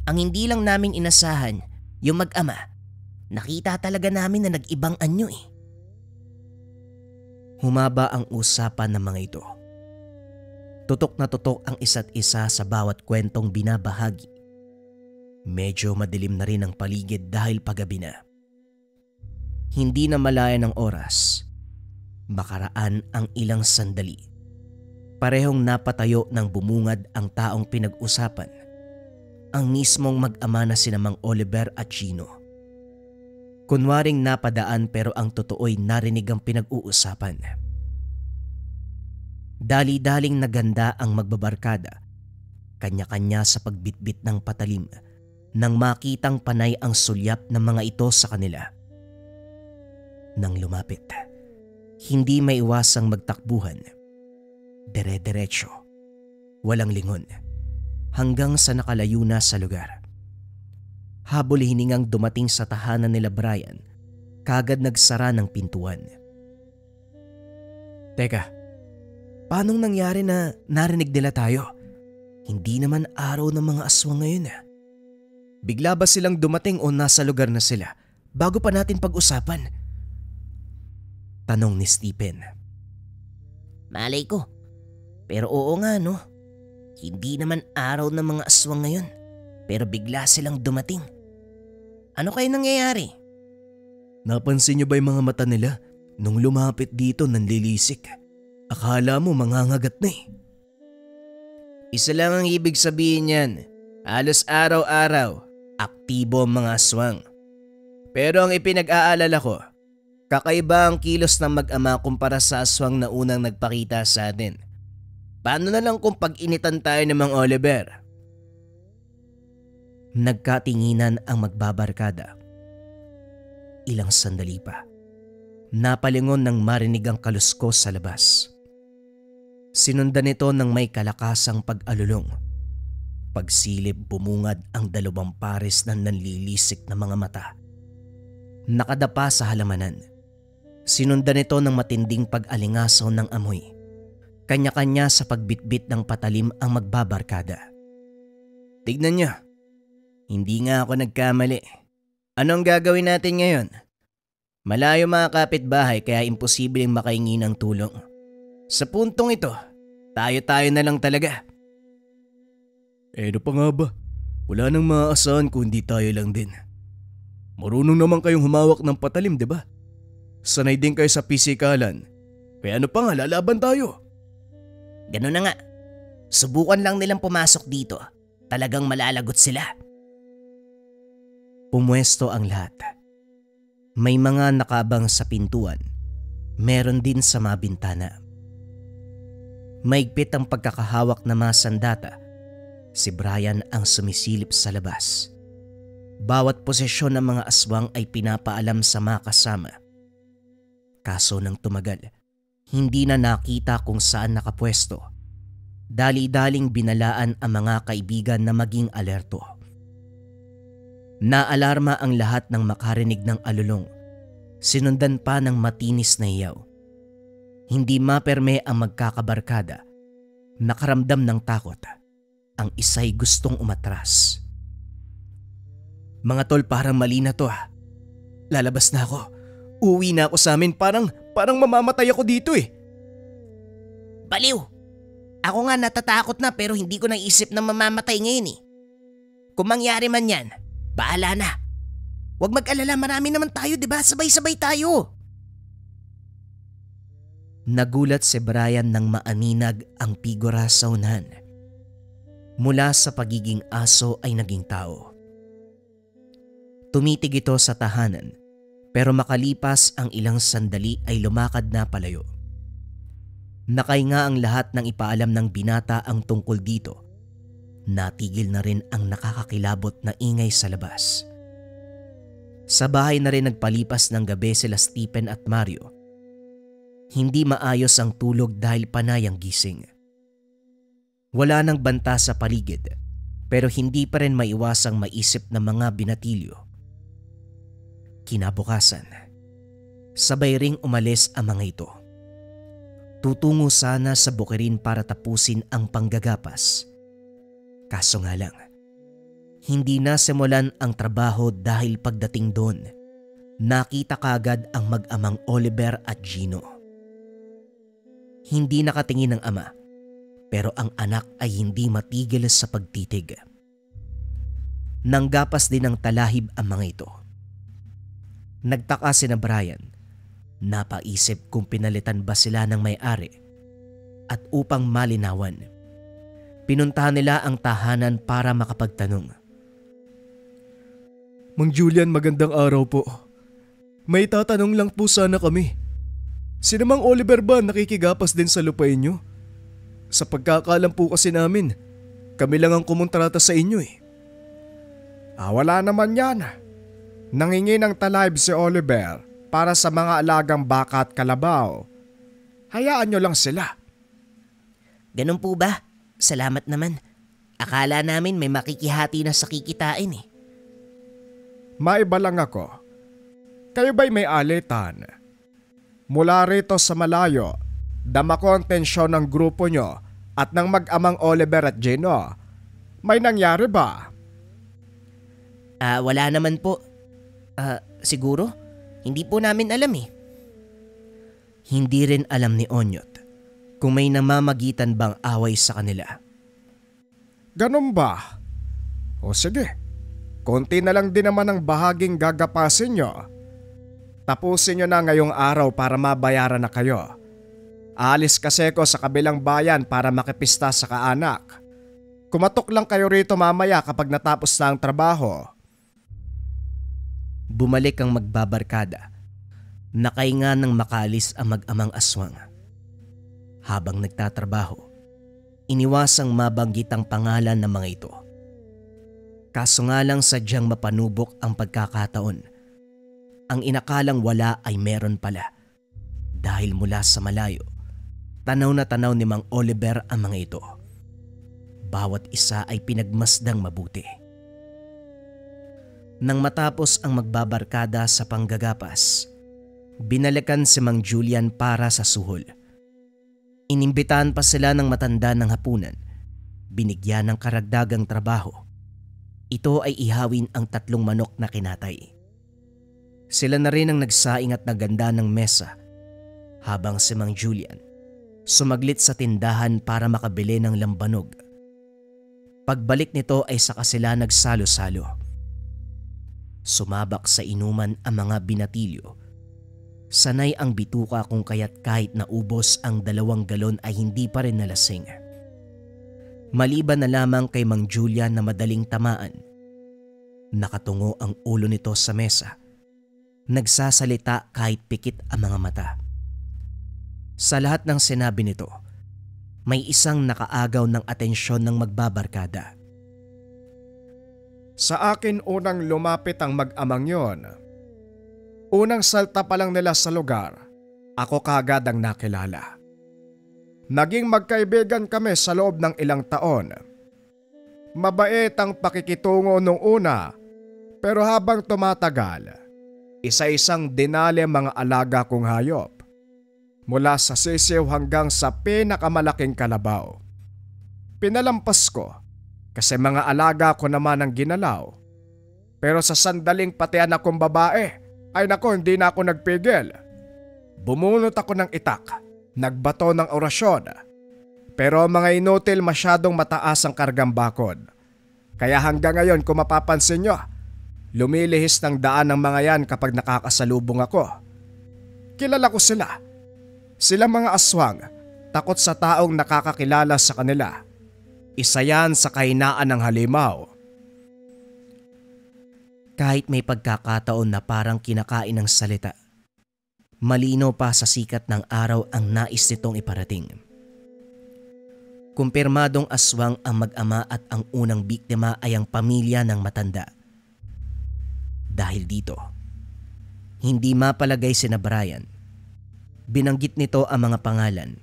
Ang hindi lang namin inasahan, yung mag-ama, nakita talaga namin na nag-ibang anyo eh. Humaba ang usapan ng mga ito. Tutok na tutok ang isa't isa sa bawat kwentong binabahagi. Medyo madilim na rin ang paligid dahil paggabi na. Hindi na malaya ng oras. Makaraan ang ilang sandali. Parehong napatayo ng bumungad ang taong pinag-usapan. Ang mismong mag-ama na sina Mang Oliver at Chino. Kunwaring napadaan pero ang totoo'y narinig ang pinag-uusapan. Dali-daling naganda ang magbabarkada. Kanya-kanya sa pagbitbit ng patalim nang makitang panay ang sulyap ng mga ito sa kanila. Nang lumapit, hindi maiwasang magtakbuhan. Dire-diretso, walang lingon, hanggang sa nakalayo na sa lugar. Habol hiningang dumating sa tahanan nila Brian, kagad nagsara ng pintuan. Teka, paanong nangyari na narinig nila tayo? Hindi naman araw ng mga aswang ngayon ah. Bigla ba silang dumating o nasa lugar na sila bago pa natin pag-usapan? Tanong ni Stephen. Malay ko. Pero oo nga no. Hindi naman araw ng mga aswang ngayon. Pero bigla silang dumating. Ano kaya nangyayari? Napansin niyo ba yung mga mata nila nung lumapit dito nanlilisik? Akala mo mangangagat na eh. Isa lang ang ibig sabihin niyan. Halos araw-araw, aktibo ang mga aswang. Pero ang ipinag-aalala ko, kakaiba ang kilos ng mag-ama kumpara sa aswang na unang nagpakita sa atin. Paano na lang kung pag-initan tayo ng Mang Oliver? Nagkatinginan ang magbabarkada. Ilang sandali pa. Napalingon nang marinig ang kaluskos sa labas. Sinundan ito ng may kalakasang pag-alulong. Pagsilip bumungad ang dalawang pares ng nanlilisik na mga mata. Nakadapa sa halamanan. Sinundan ito ng matinding pag-alingasaw ng amoy. Kanya-kanya sa pagbitbit ng patalim ang magbabarkada. Tignan niyo. Hindi nga ako nagkamali. Anong gagawin natin ngayon? Malayo mga kapitbahay kaya imposibleng makahingi ng tulong. Sa puntong ito, tayo-tayo na lang talaga. Ano pa nga ba? Wala nang maaasahan kung hindi tayo lang din. Marunong naman kayong humawak ng patalim, di ba? Sanay din kayo sa pisikalan. Kaya ano pa nga, lalaban tayo. Ganun na nga. Subukan lang nilang pumasok dito. Talagang malalagot sila. Pumwesto ang lahat. May mga nakabang sa pintuan. Meron din sa mga bintana. Maigpit ang pagkakahawak na mga sandata. Si Brian ang sumisilip sa labas. Bawat posisyon ng mga aswang ay pinapaalam sa mga kasama. Kaso nang tumagal, hindi na nakita kung saan nakapwesto. Dali-daling binalaan ang mga kaibigan na maging alerto. Naalarma ang lahat ng makarinig ng alulong. Sinundan pa ng matinis na iyaw. Hindi maperme ang magkakabarkada. Nakaramdam ng takot. Ang isa'y gustong umatras. Mga tol, parang mali na to ah. Lalabas na ako. Uwi na ako sa amin. Parang mamamatay ako dito eh. Baliw! Ako nga natatakot na pero hindi ko naisip na mamamatay ngayon eh. Kung mangyari man yan, bahala na. Huwag mag-alala, marami naman tayo, diba? Sabay-sabay tayo. Nagulat si Brian nang maaninag ang figura sa unahan. Mula sa pagiging aso ay naging tao. Tumitig ito sa tahanan, pero makalipas ang ilang sandali ay lumakad na palayo. Nakahinga ang lahat ng ipaalam ng binata ang tungkol dito. Natigil na rin ang nakakakilabot na ingay sa labas. Sa bahay na rin nagpalipas ng gabi sila Stephen at Mario. Hindi maayos ang tulog dahil panay ang gising. Wala nang banta sa paligid, pero hindi pa rin maiwasang maisip ng mga binatilyo. Kinabukasan, sabay ring umalis ang mga ito. Tutungo sana sa bukirin para tapusin ang panggagapas. Kaso nga lang, hindi na simulan ang trabaho dahil pagdating doon, nakita kagad ang mag-amang Oliver at Gino. Hindi nakatingin ang ama, pero ang anak ay hindi matigil sa pagtitig. Nanggapas din ng talahib ang mga ito. Nagtaka si na Brian. Napaisip kung pinalitan ba sila ng may-ari. At upang malinawan, pinuntahan nila ang tahanan para makapagtanong. Mang Julian, magandang araw po. May tatanong lang po sana kami. Si Mang Oliver ba nakikigapas din sa lupain nyo? Sa pagkakalam po kasi namin, kami lang ang kumontrata sa inyo eh. Wala naman yan. Nangingi ng talahib si Oliver para sa mga alagang baka at kalabaw. Hayaan nyo lang sila. Ganun po ba? Salamat naman. Akala namin may makikihati na sa kikitain eh. Maiba lang ako. Kayo ba'y may alitan? Mula rito sa malayo, dama ko ang tensyon ng grupo nyo at ng mag-amang Oliver at Gino. May nangyari ba? Wala naman po. Siguro? Hindi po namin alam eh. Hindi rin alam ni Onyot kung may namamagitan bang away sa kanila. Ganun ba? O sige, konti na lang din naman ang bahaging gagapasin nyo. Tapusin nyo na ngayong araw para mabayaran na kayo. Alis kasi ko sa kabilang bayan para makipista sa kaanak. Kumatok lang kayo rito mamaya kapag natapos na ang trabaho. Bumalik ang magbabarkada. Nakahinga ng makalis ang mag-amang aswang. Habang nagtatrabaho, iniwasang mabanggit ang pangalan ng mga ito. Kaso nga lang sadyang mapanubok ang pagkakataon. Ang inakalang wala ay meron pala. Dahil mula sa malayo, tanaw na tanaw ni Mang Oliver ang mga ito. Bawat isa ay pinagmasdang mabuti. Nang matapos ang magbabarkada sa panggagapas, binalikan si Mang Julian para sa suhol. Inimbitahan pa sila ng matanda ng hapunan. Binigyan ng karagdagang trabaho. Ito ay ihawin ang 3 manok na kinatay. Sila na rin ang nagsaing at naganda ng mesa, habang si Mang Julian sumaglit sa tindahan para makabili ng lambanog. Pagbalik nito ay saka sila nagsalo-salo. Sumabak sa inuman ang mga binatilyo. Sanay ang bituka kung kaya't kahit naubos ang 2 galon ay hindi pa rin nalasing. Maliban na lamang kay Mang Julian na madaling tamaan. Nakatungo ang ulo nito sa mesa. Nagsasalita kahit pikit ang mga mata. Sa lahat ng sinabi nito, may isang nakaagaw ng atensyon ng magbabarkada. Sa akin unang lumapit ang mag-amang yon. Unang salta pa lang nila sa lugar, ako kagad ang nakilala. Naging magkaibigan kami sa loob ng ilang taon. Mabait ang pakikitungo nung una, pero habang tumatagal, isa-isang dinali mga alaga kong hayop. Mula sa sisiw hanggang sa pinakamalaking kalabaw. Pinalampas ko kasi mga alaga ko naman ang ginalaw. Pero sa sandaling patian akong babae, ay nako hindi na ako nagpigil. Bumunot ako ng itak, nagbato ng orasyon. Pero mga inutil masyadong mataas ang kargang bakod. Kaya hanggang ngayon kung mapapansin nyo, lumilihis ng daan ng mga yan kapag nakakasalubong ako. Kilala ko sila. Sila mga aswang, takot sa taong nakakakilala sa kanila. Isa yan sa kahinaan ng halimaw. Kahit may pagkakataon na parang kinakain ng salita, malinaw pa sa sikat ng araw ang nais nitong iparating. Kumpirmadong aswang ang mag-ama at ang unang biktima ay ang pamilya ng matanda. Dahil dito, hindi mapalagay sina Brian. Binanggit nito ang mga pangalan.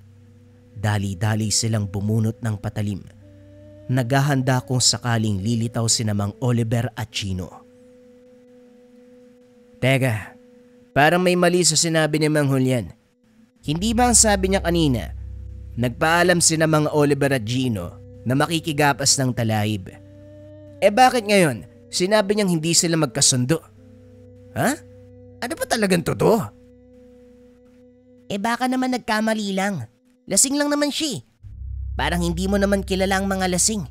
Dali-dali silang bumunot ng patalim. Naghahanda kung sakaling lilitaw sina Mang Oliver at Chino. Teka, parang may mali sa sinabi ni Mang Julian. Hindi ba ang sabi niya kanina, nagpaalam sina Mang Oliver at Gino na makikigapas ng talahib? Bakit ngayon sinabi niyang hindi sila magkasundo? Ha? Ano pa talagang totoo? Baka naman nagkamali lang. Lasing lang naman siya. Parang hindi mo naman kilala ang mga lasing.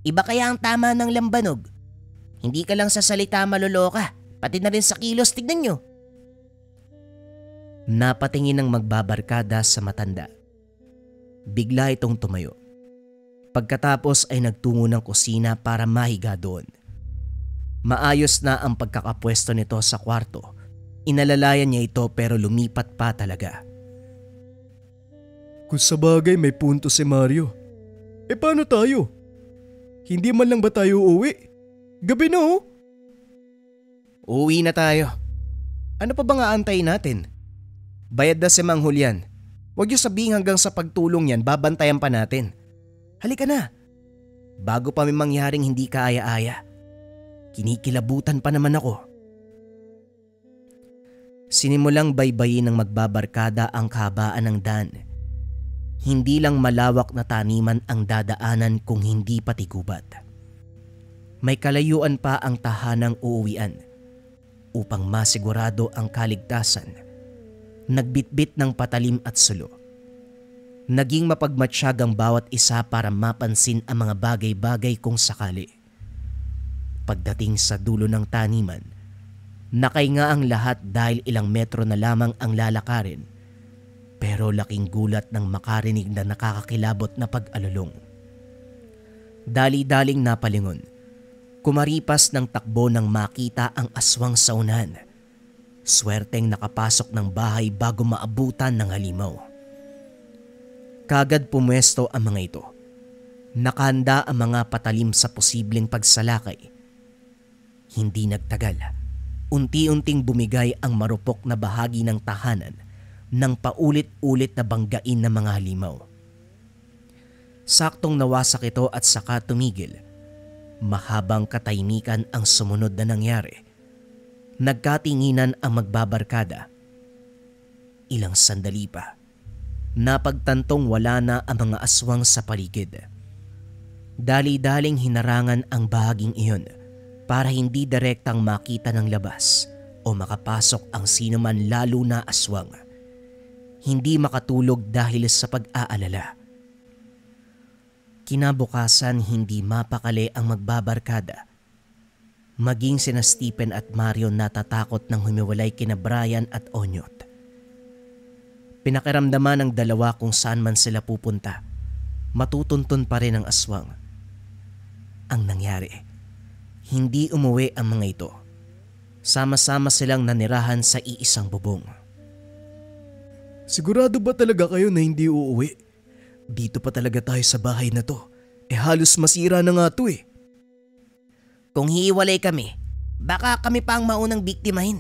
Iba kaya ang tama ng lambanog. Hindi ka lang sa salita maloloka, pati na rin sa kilos, tignan nyo. Napatingin ng magbabarkada sa matanda. Bigla itong tumayo. Pagkatapos ay nagtungo ng kusina para mahiga doon. Maayos na ang pagkakapwesto nito sa kwarto. Inalalayan niya ito pero lumipat pa talaga. Kung sa bagay may punto si Mario. Paano tayo? Hindi man lang ba tayo uuwi? Gabi na oh. Uuwi na tayo. Ano pa bang aantayin natin? Bayad na si Mang Julian. Huwag niyo sabihin hanggang sa pagtulong yan, babantayan pa natin. Halika na. Bago pa may mangyaring hindi kaaya-aya. Kinikilabutan pa naman ako. Sinimulang baybayin ng magbabarkada ang kahabaan ng daan. Hindi lang malawak na taniman ang dadaanan kung hindi pati gubat. May kalayuan pa ang tahanang uuwian. Upang masigurado ang kaligtasan, nagbitbit ng patalim at sulo. Naging mapagmatsyag ang bawat isa para mapansin ang mga bagay-bagay kung sakali. Pagdating sa dulo ng taniman, nakainga ang lahat dahil ilang metro na lamang ang lalakarin. Pero laking gulat nang makarinig na nakakakilabot na pag-alulong. Dali-daling napalingon. Kumaripas ng takbo nang makita ang aswang sa unahan. Swerteng nakapasok ng bahay bago maabutan ng halimaw. Kagad pumwesto ang mga ito. Nakahanda ang mga patalim sa posibleng pagsalakay. Hindi nagtagal. Unti-unting bumigay ang marupok na bahagi ng tahanan nang paulit-ulit na banggain ng mga halimaw. Saktong nawasak ito at saka tumigil. Mahabang katahimikan ang sumunod na nangyari. Nagkatinginan ang magbabarkada. Ilang sandali pa, napagtantong wala na ang mga aswang sa paligid. Dali-daling hinarangan ang bahaging iyon para hindi direktang makita ng labas o makapasok ang sinuman lalo na aswang. Hindi makatulog dahil sa pag-aalala. Kinabukasan hindi mapakali ang magbabarkada. Maging sina Stephen at Mario natatakot nang humiwalay kina Brian at Onyot. Pinakiramdaman ng dalawa kung saan man sila pupunta. Matutuntun pa rin ang aswang. Ang nangyari, hindi umuwi ang mga ito. Sama-sama silang nanirahan sa iisang bubong. Sigurado ba talaga kayo na hindi uuwi? Dito pa talaga tayo sa bahay na to. Halos masira na nga to eh. Kung hiwalay kami, baka kami pa ang maunang biktimahin.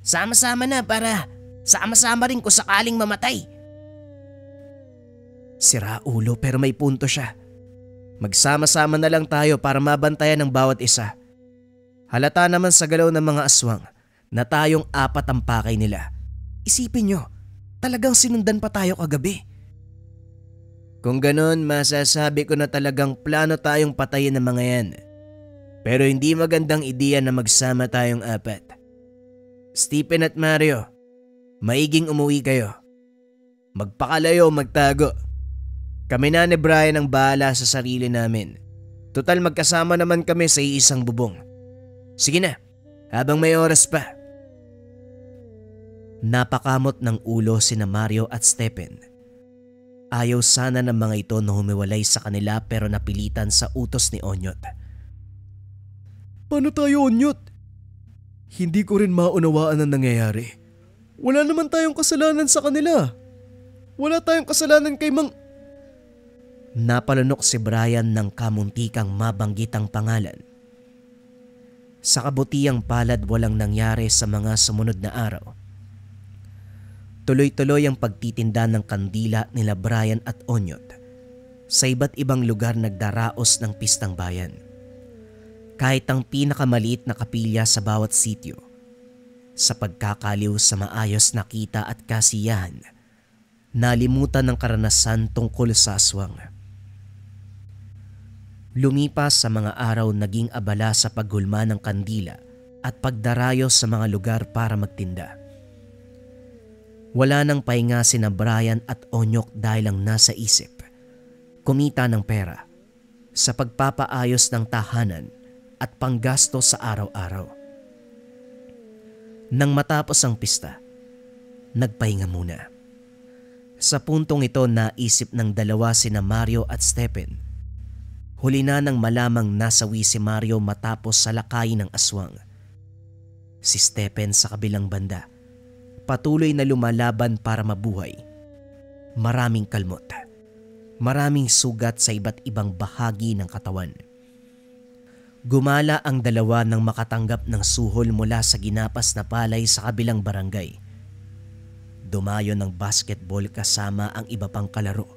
Sama-sama na para sama-sama rin kung sakaling mamatay. Sira ulo pero may punto siya. Magsama-sama na lang tayo para mabantayan ng bawat isa. Halata naman sa galaw ng mga aswang na tayong apat ang pakay nila. Isipin nyo, talagang sinundan pa tayo kagabi. Kung ganon, masasabi ko na talagang plano tayong patayin ng mga yan. Pero hindi magandang ideya na magsama tayong apat. Stephen at Mario, maiging umuwi kayo. Magpakalayo, magtago. Kami na ni Brian ang bahala sa sarili namin. Total magkasama naman kami sa iisang bubong. Sige na, habang may oras pa. Napakamot ng ulo sina Mario at Stephen. Ayaw sana ng mga ito na humiwalay sa kanila pero napilitan sa utos ni Onyot. Paano tayo, Onyot? Hindi ko rin maunawaan ang nangyayari. Wala naman tayong kasalanan sa kanila. Wala tayong kasalanan kay Mang... Napalunok si Brian ng kamuntikang mabanggit ang pangalan. Sa kabutiang palad walang nangyari sa mga sumunod na araw. Tuloy-tuloy ang pagtitinda ng kandila nila Brian at Onyot. Sa iba't ibang lugar nagdaraos ng pistang bayan. Kahit ang pinakamaliit na kapilya sa bawat sityo. Sa pagkakaliw sa maayos na kita at kasiyahan, nalimutan ng karanasan tungkol sa aswang. Lumipas sa mga araw naging abala sa paghulma ng kandila at pagdarayo sa mga lugar para magtinda. Wala nang pahinga sina Brian at Onyok dahil ang nasa isip, kumita ng pera, sa pagpapaayos ng tahanan at panggasto sa araw-araw. Nang matapos ang pista, nagpahinga muna. Sa puntong ito naisip ng dalawa sina Mario at Stephen. Huli na nang malamang nasawi si Mario matapos salakay ng aswang. Si Stephen sa kabilang banda, patuloy na lumalaban para mabuhay. Maraming kalmot, maraming sugat sa iba't ibang bahagi ng katawan. Gumala ang dalawa nang makatanggap ng suhol mula sa ginapas na palay sa kabilang barangay. Dumayo ng basketball kasama ang iba pang kalaro.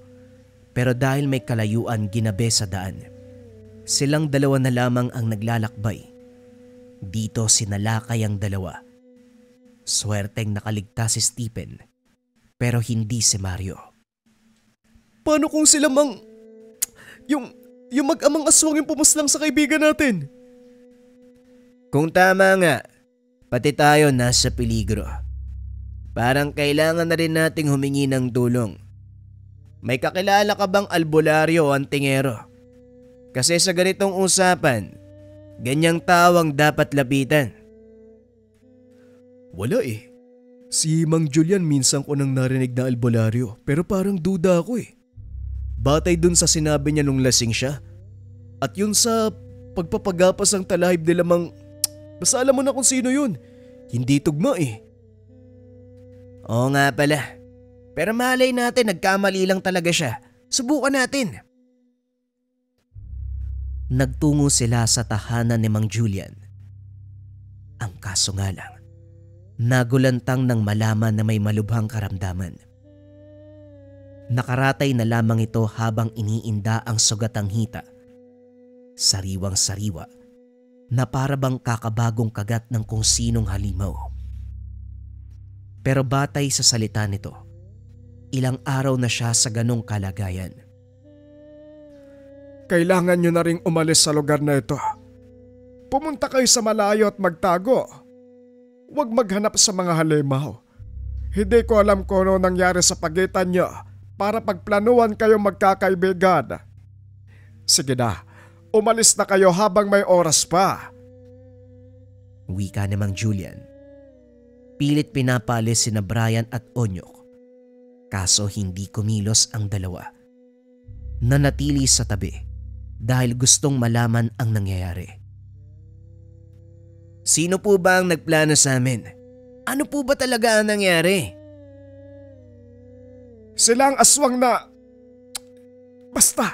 Pero dahil may kalayuan ginabi sa daan, silang dalawa na lamang ang naglalakbay. Dito sinalakay ang dalawa. Swerteng nakaligtas si Stephen, pero hindi si Mario. Paano kung sila Yung mag-amang aswang yung pumaslang sa kaibigan natin? Kung tama nga, pati tayo nasa peligro. Parang kailangan na rin nating humingi ng tulong. May kakilala ka bang albularyo o antingero? Kasi sa ganitong usapan, ganyang tawang dapat lapitan. Wala eh. Si Mang Julian minsan ko nang narinig na albularyo pero parang duda ako eh. Batay dun sa sinabi niya nung lasing siya. At yun sa pagpapagapas ng talahib nila basta alam mo na kung sino yun. Hindi tugma eh. Oo nga pala. Pero malay natin nagkamali lang talaga siya. Subukan natin. Nagtungo sila sa tahanan ni Mang Julian. Ang kaso nga lang, nagulantang nang malaman na may malubhang karamdaman. Nakaratay na lamang ito habang iniinda ang sugatang hita. Sariwang-sariwa na para bang kakabagong kagat ng kung sinong halimaw. Pero batay sa salita nito, ilang araw na siya sa ganong kalagayan. Kailangan nyo na ring umalis sa lugar na ito. Pumunta kayo sa malayo at magtago. Huwag maghanap sa mga halimaw. Hindi ko alam kung ano nangyari sa pagitan nyo para pagplanuhan kayo magkakaibigan. Sige na, umalis na kayo habang may oras pa. Wika ni Mang Julian. Pilit pinapalis sina Brian at Onyok. Kaso hindi kumilos ang dalawa. Nanatili sa tabi dahil gustong malaman ang nangyayari. Sino po ba ang nagplano sa amin? Ano po ba talaga ang nangyari? Sila ang aswang na... Basta,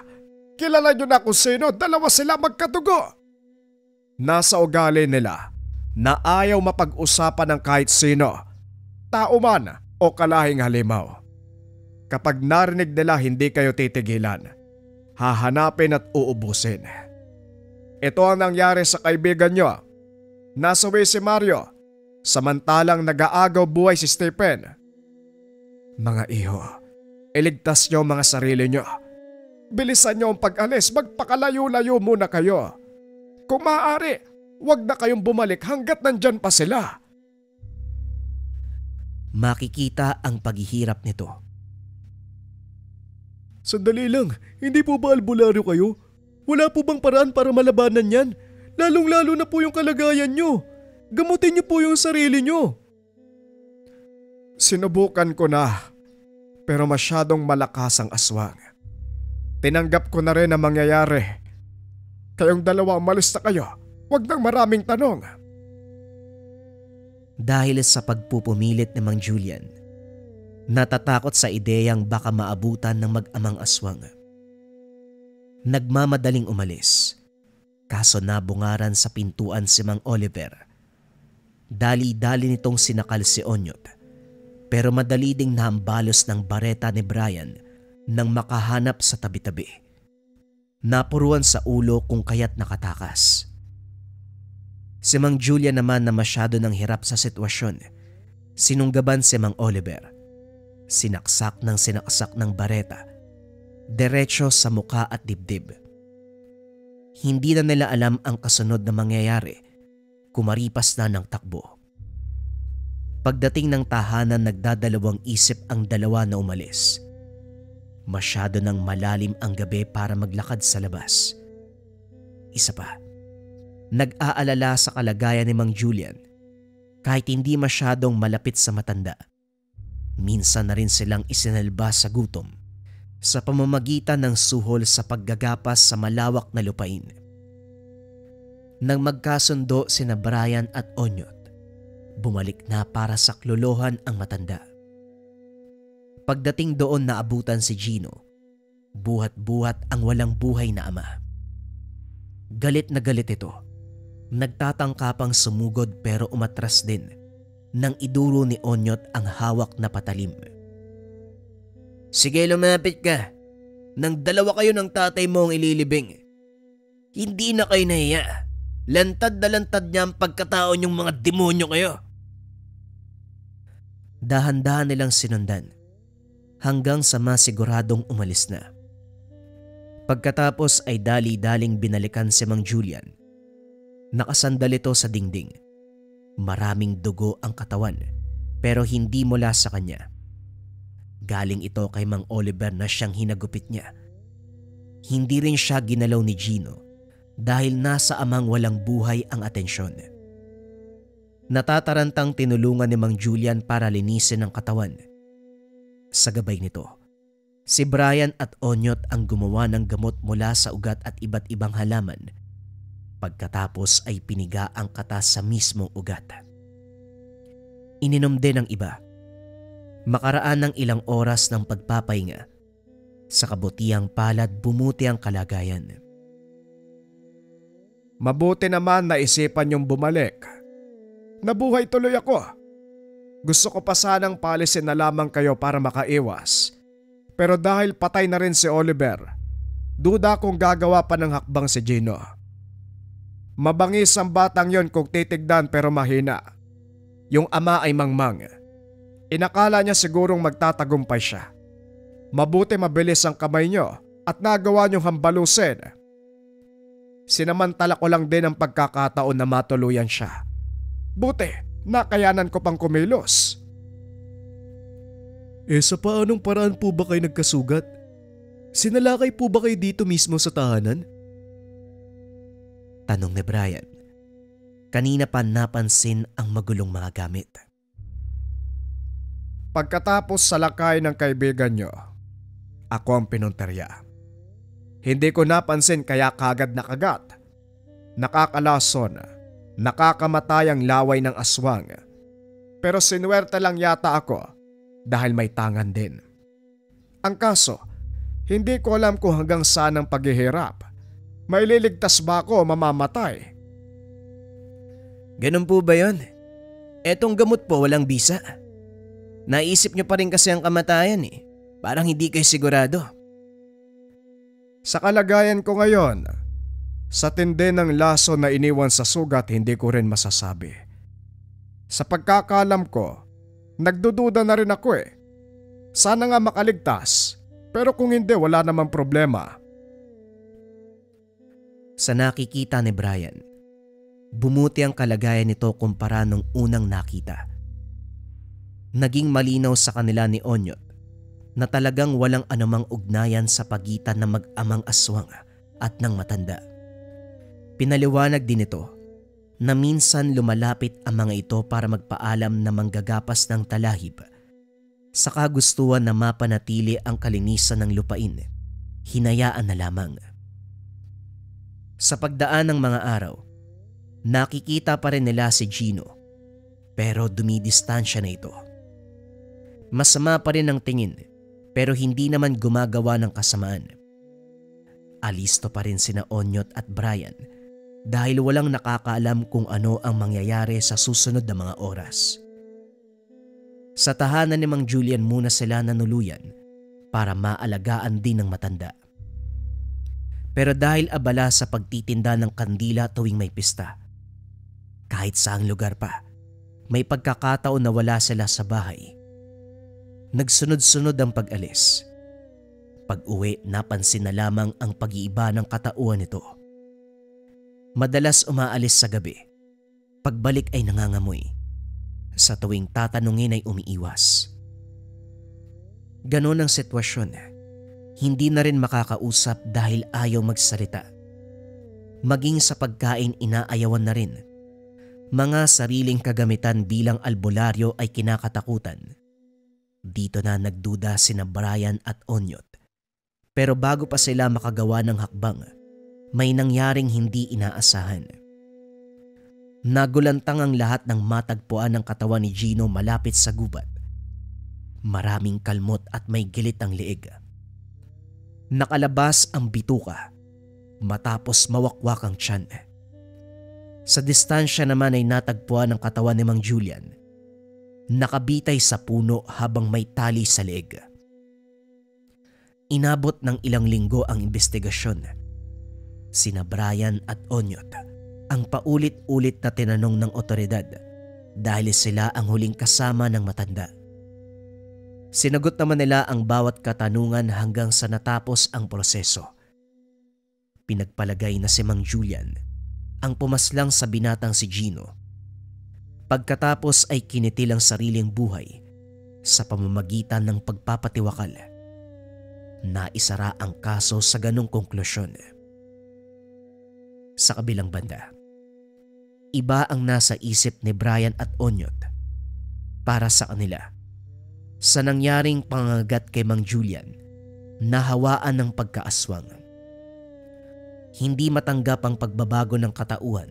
kilala nyo na kung sino, dalawa sila magkadugo. Nasa ugali nila na ayaw mapag-usapan ng kahit sino, tao man o kalahing halimaw. Kapag narinig nila hindi kayo titigilan, hahanapin at uubusin. Ito ang nangyari sa kaibigan nyo. Nasawi si Mario, samantalang nag-aagaw buhay si Stephen. Mga iho, iligtas nyo mga sarili nyo. Bilisan nyo ang pag-alis, magpakalayo-layo muna kayo. Kung maaari, huwag na kayong bumalik hanggat nandyan pa sila. Makikita ang paghihirap nito. Sandali lang, hindi po ba albularyo kayo? Wala po bang paraan para malabanan yan? Lalong-lalo na po yung kalagayan nyo. Gamutin nyo po yung sarili nyo. Sinubukan ko na, pero masyadong malakas ang aswang. Tinanggap ko na rin ang mangyayari. Kayong dalawa umalis na kayo, huwag nang maraming tanong. Dahil sa pagpupumilit ni Mang Julian, natatakot sa ideyang baka maabutan ng mag-amang aswang. Nagmamadaling umalis, kaso nabungaran sa pintuan si Mang Oliver. Dali-dali nitong sinakal si Onyot, pero madali ding nahambalos ng bareta ni Brian nang makahanap sa tabi-tabi. Napuruan sa ulo kung kaya't nakatakas. Si Mang Julian naman na masyado ng hirap sa sitwasyon, sinunggaban si Mang Oliver. Sinaksak ng bareta, diretso sa muka at dibdib. Hindi na nila alam ang kasunod na mangyayari, kumaripas na ng takbo. Pagdating ng tahanan, nagdadalawang isip ang dalawa na umalis. Masyado nang malalim ang gabi para maglakad sa labas. Isa pa, nag-aalala sa kalagayan ni Mang Julian kahit hindi masyadong malapit sa matanda. Minsan na rin silang isinalba sa gutom sa pamamagitan ng suhol sa paggagapas sa malawak na lupain. Nang magkasundo sina Brian at Onyot, bumalik na para saklolohan ang matanda. Pagdating doon, naabutan si Gino, buhat-buhat ang walang buhay na ama. Galit na galit ito. Nagtatangka pang sumugod pero umatras din nang iduro ni Onyot ang hawak na patalim. Sige, lumapit ka. Nang dalawa kayo ng tatay mo ang ililibing. Hindi na kayo nahiya. Lantad na lantad niya ang pagkatao niyong mga demonyo kayo. Dahan-dahan nilang sinundan hanggang sa masiguradong umalis na. Pagkatapos ay dali-daling binalikan si Mang Julian. Nakasandal ito sa dingding. Maraming dugo ang katawan pero hindi mula sa kanya. Galing ito kay Mang Oliver na siyang hinagupit niya. Hindi rin siya ginalaw ni Gino dahil nasa amang walang buhay ang atensyon. Natatarantang tinulungan ni Mang Julian para linisin ang katawan. Sa gabay nito, si Brian at Onyot ang gumawa ng gamot mula sa ugat at iba't ibang halaman. Pagkatapos ay piniga ang katas sa mismong ugat. Ininom din ng iba. Makaraan ng ilang oras ng pagpapahinga, sa kabutihang palad bumuti ang kalagayan. Mabuti naman na isipan yung bumalik. Nabuhay tuloy ako. Gusto ko pa sanang palisin na lamang kayo para makaiwas. Pero dahil patay na rin si Oliver, duda kung gagawa pa ng hakbang si Gino. Mabangis ang batang yon kung titigdan pero mahina. Yung ama ay mangmang. Inakala niya sigurong magtatagumpay siya. Mabuti mabilis ang kamay niyo at nagawa niyong hambalusin. Sinamantala ko lang din ang pagkakataon na matuluyan siya. Buti, nakayanan ko pang kumilos. Sa paanong paraan po ba kayo nagkasugat? Sinalakay po ba kayo dito mismo sa tahanan? Tanong ni Brian. Kanina pa napansin ang magulong mga gamit. Pagkatapos salakay ng kaibigan niyo, ako ang pinunterya. Hindi ko napansin kaya kagad nakagat. Nakakalason, nakakamatay ang laway ng aswang. Pero sinuwerte lang yata ako dahil may tangan din. Ang kaso, Hindi ko alam kung hanggang saan ang paghihirap. Maililigtas ba ako o mamamatay? Ganun po ba yun? Etong gamot po walang bisa. Naisip niyo pa rin kasi ang kamatayan eh. Parang hindi kayo sigurado. Sa kalagayan ko ngayon, sa tindi ng laso na iniwan sa sugat hindi ko rin masasabi. Sa pagkakalam ko, nagdududa na rin ako eh. Sana nga makaligtas, pero kung hindi wala namang problema. Sa nakikita ni Brian, bumuti ang kalagayan nito kumpara nung unang nakita. Naging malinaw sa kanila ni Onyot na talagang walang anumang ugnayan sa pagitan ng mag-amang aswang at ng matanda. Pinaliwanag din ito na minsan lumalapit ang mga ito para magpaalam na manggagapas ng talahib sa kagustuhan na mapanatili ang kalinisan ng lupain. Hinayaan na lamang. Sa pagdaan ng mga araw, nakikita pa rin nila si Gino pero dumidistansya na ito. Masama pa rin ang tingin pero hindi naman gumagawa ng kasamaan. Alisto pa rin sina Onyot at Brian dahil walang nakakaalam kung ano ang mangyayari sa susunod na mga oras. Sa tahanan ni Mang Julian muna sila nanuluyan para maalagaan din ng matanda. Pero dahil abala sa pagtitinda ng kandila tuwing may pista, kahit saang lugar pa, may pagkakataon na wala sila sa bahay. Nagsunod-sunod ang pag-alis. Pag-uwi, napansin na lamang ang pag-iiba ng katauhan nito. Madalas umaalis sa gabi. Pagbalik ay nangangamoy. Sa tuwing tatanungin ay umiiwas. Ganon ang sitwasyon. Hindi na rin makakausap dahil ayaw magsalita. Maging sa pagkain inaayawan na rin. Mga sariling kagamitan bilang albularyo ay kinakatakutan. Dito na nagduda sina Brian at Onyot. Pero bago pa sila makagawa ng hakbang, may nangyaring hindi inaasahan. Nagulantang ang lahat ng matagpuan ng katawan ni Gino malapit sa gubat. Maraming kalmot at may gilit ang leeg. Nakalabas ang bituka matapos mawakwak ang tiyan. Sa distansya naman ay natagpuan ang katawan ni Mang Julian. Nakabitay sa puno habang may tali sa leeg. Inabot ng ilang linggo ang investigasyon. Sina Brian at Onyot ang paulit-ulit na tinanong ng otoridad dahil sila ang huling kasama ng matanda. Sinagot naman nila ang bawat katanungan hanggang sa natapos ang proseso. Pinagpalagay na si Mang Julian ang pumaslang sa binatang si Gino. Pagkatapos ay kinitil ang sariling buhay sa pamamagitan ng pagpapatiwakal. Naisara ang kaso sa ganong konklusyon. Sa kabilang banda, iba ang nasa isip ni Brian at Onyot. Para sa kanila, sa nangyaring pangagat kay Mang Julian, nahawaan ng pagkaaswang. Hindi matanggap ang pagbabago ng katauhan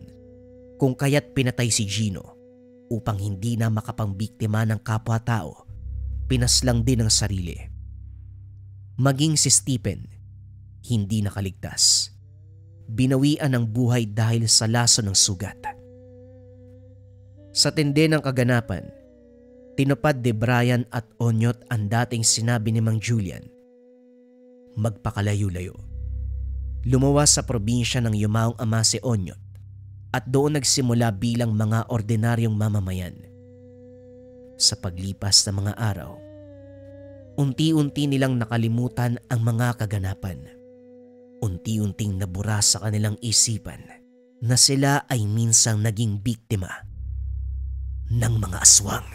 kung kaya't pinatay si Gino upang hindi na makapangbiktima ng kapwa-tao, pinaslang din ang sarili. Maging si Stephen, hindi nakaligtas. Binawian ng buhay dahil sa laso ng sugat. Sa tindi ng kaganapan, tinupad ni Brian at Onyot ang dating sinabi ni Mang Julian. Magpakalayo-layo. Lumawas sa probinsya ng yumaong ama si Onyot at doon nagsimula bilang mga ordinaryong mamamayan. Sa paglipas ng mga araw, unti-unti nilang nakalimutan ang mga kaganapan. Unti-unting nabura sa kanilang isipan na sila ay minsang naging biktima ng mga aswang.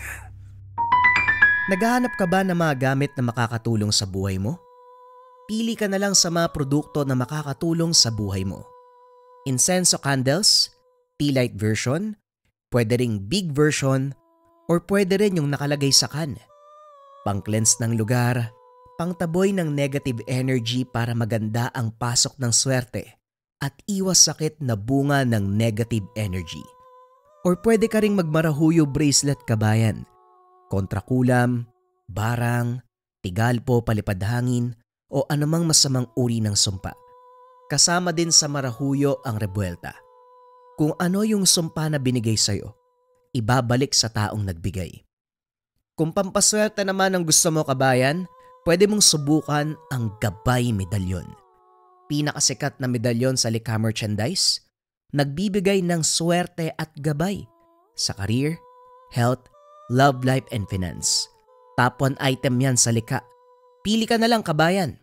Naghahanap ka ba ng mga gamit na makakatulong sa buhay mo? Pili ka na lang sa mga produkto na makakatulong sa buhay mo. Incenso candles, tea light version, pwede ring big version, or pwede rin yung nakalagay sa can. Pang-cleanse ng lugar, pangtaboy ng negative energy para maganda ang pasok ng swerte at iwas sakit na bunga ng negative energy. Or pwede ka ring magmarahuyo bracelet kabayan, kontrakulam, barang, tigalpo palipad hangin, o anumang masamang uri ng sumpa. Kasama din sa marahuyo ang rebuelta. Kung ano yung sumpa na binigay sa'yo, ibabalik sa taong nagbigay. Kung pampaswerte naman ang gusto mo, kabayan, pwede mong subukan ang Gabay Medalyon. Pinakasikat na medalyon sa likha merchandise, nagbibigay ng swerte at gabay sa career, health, love life and finance. Top 1 item yan sa likha. Pili ka na lang, kabayan.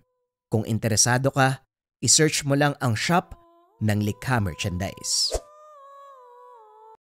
Kung interesado ka, isearch mo lang ang shop ng Likha Merchandise.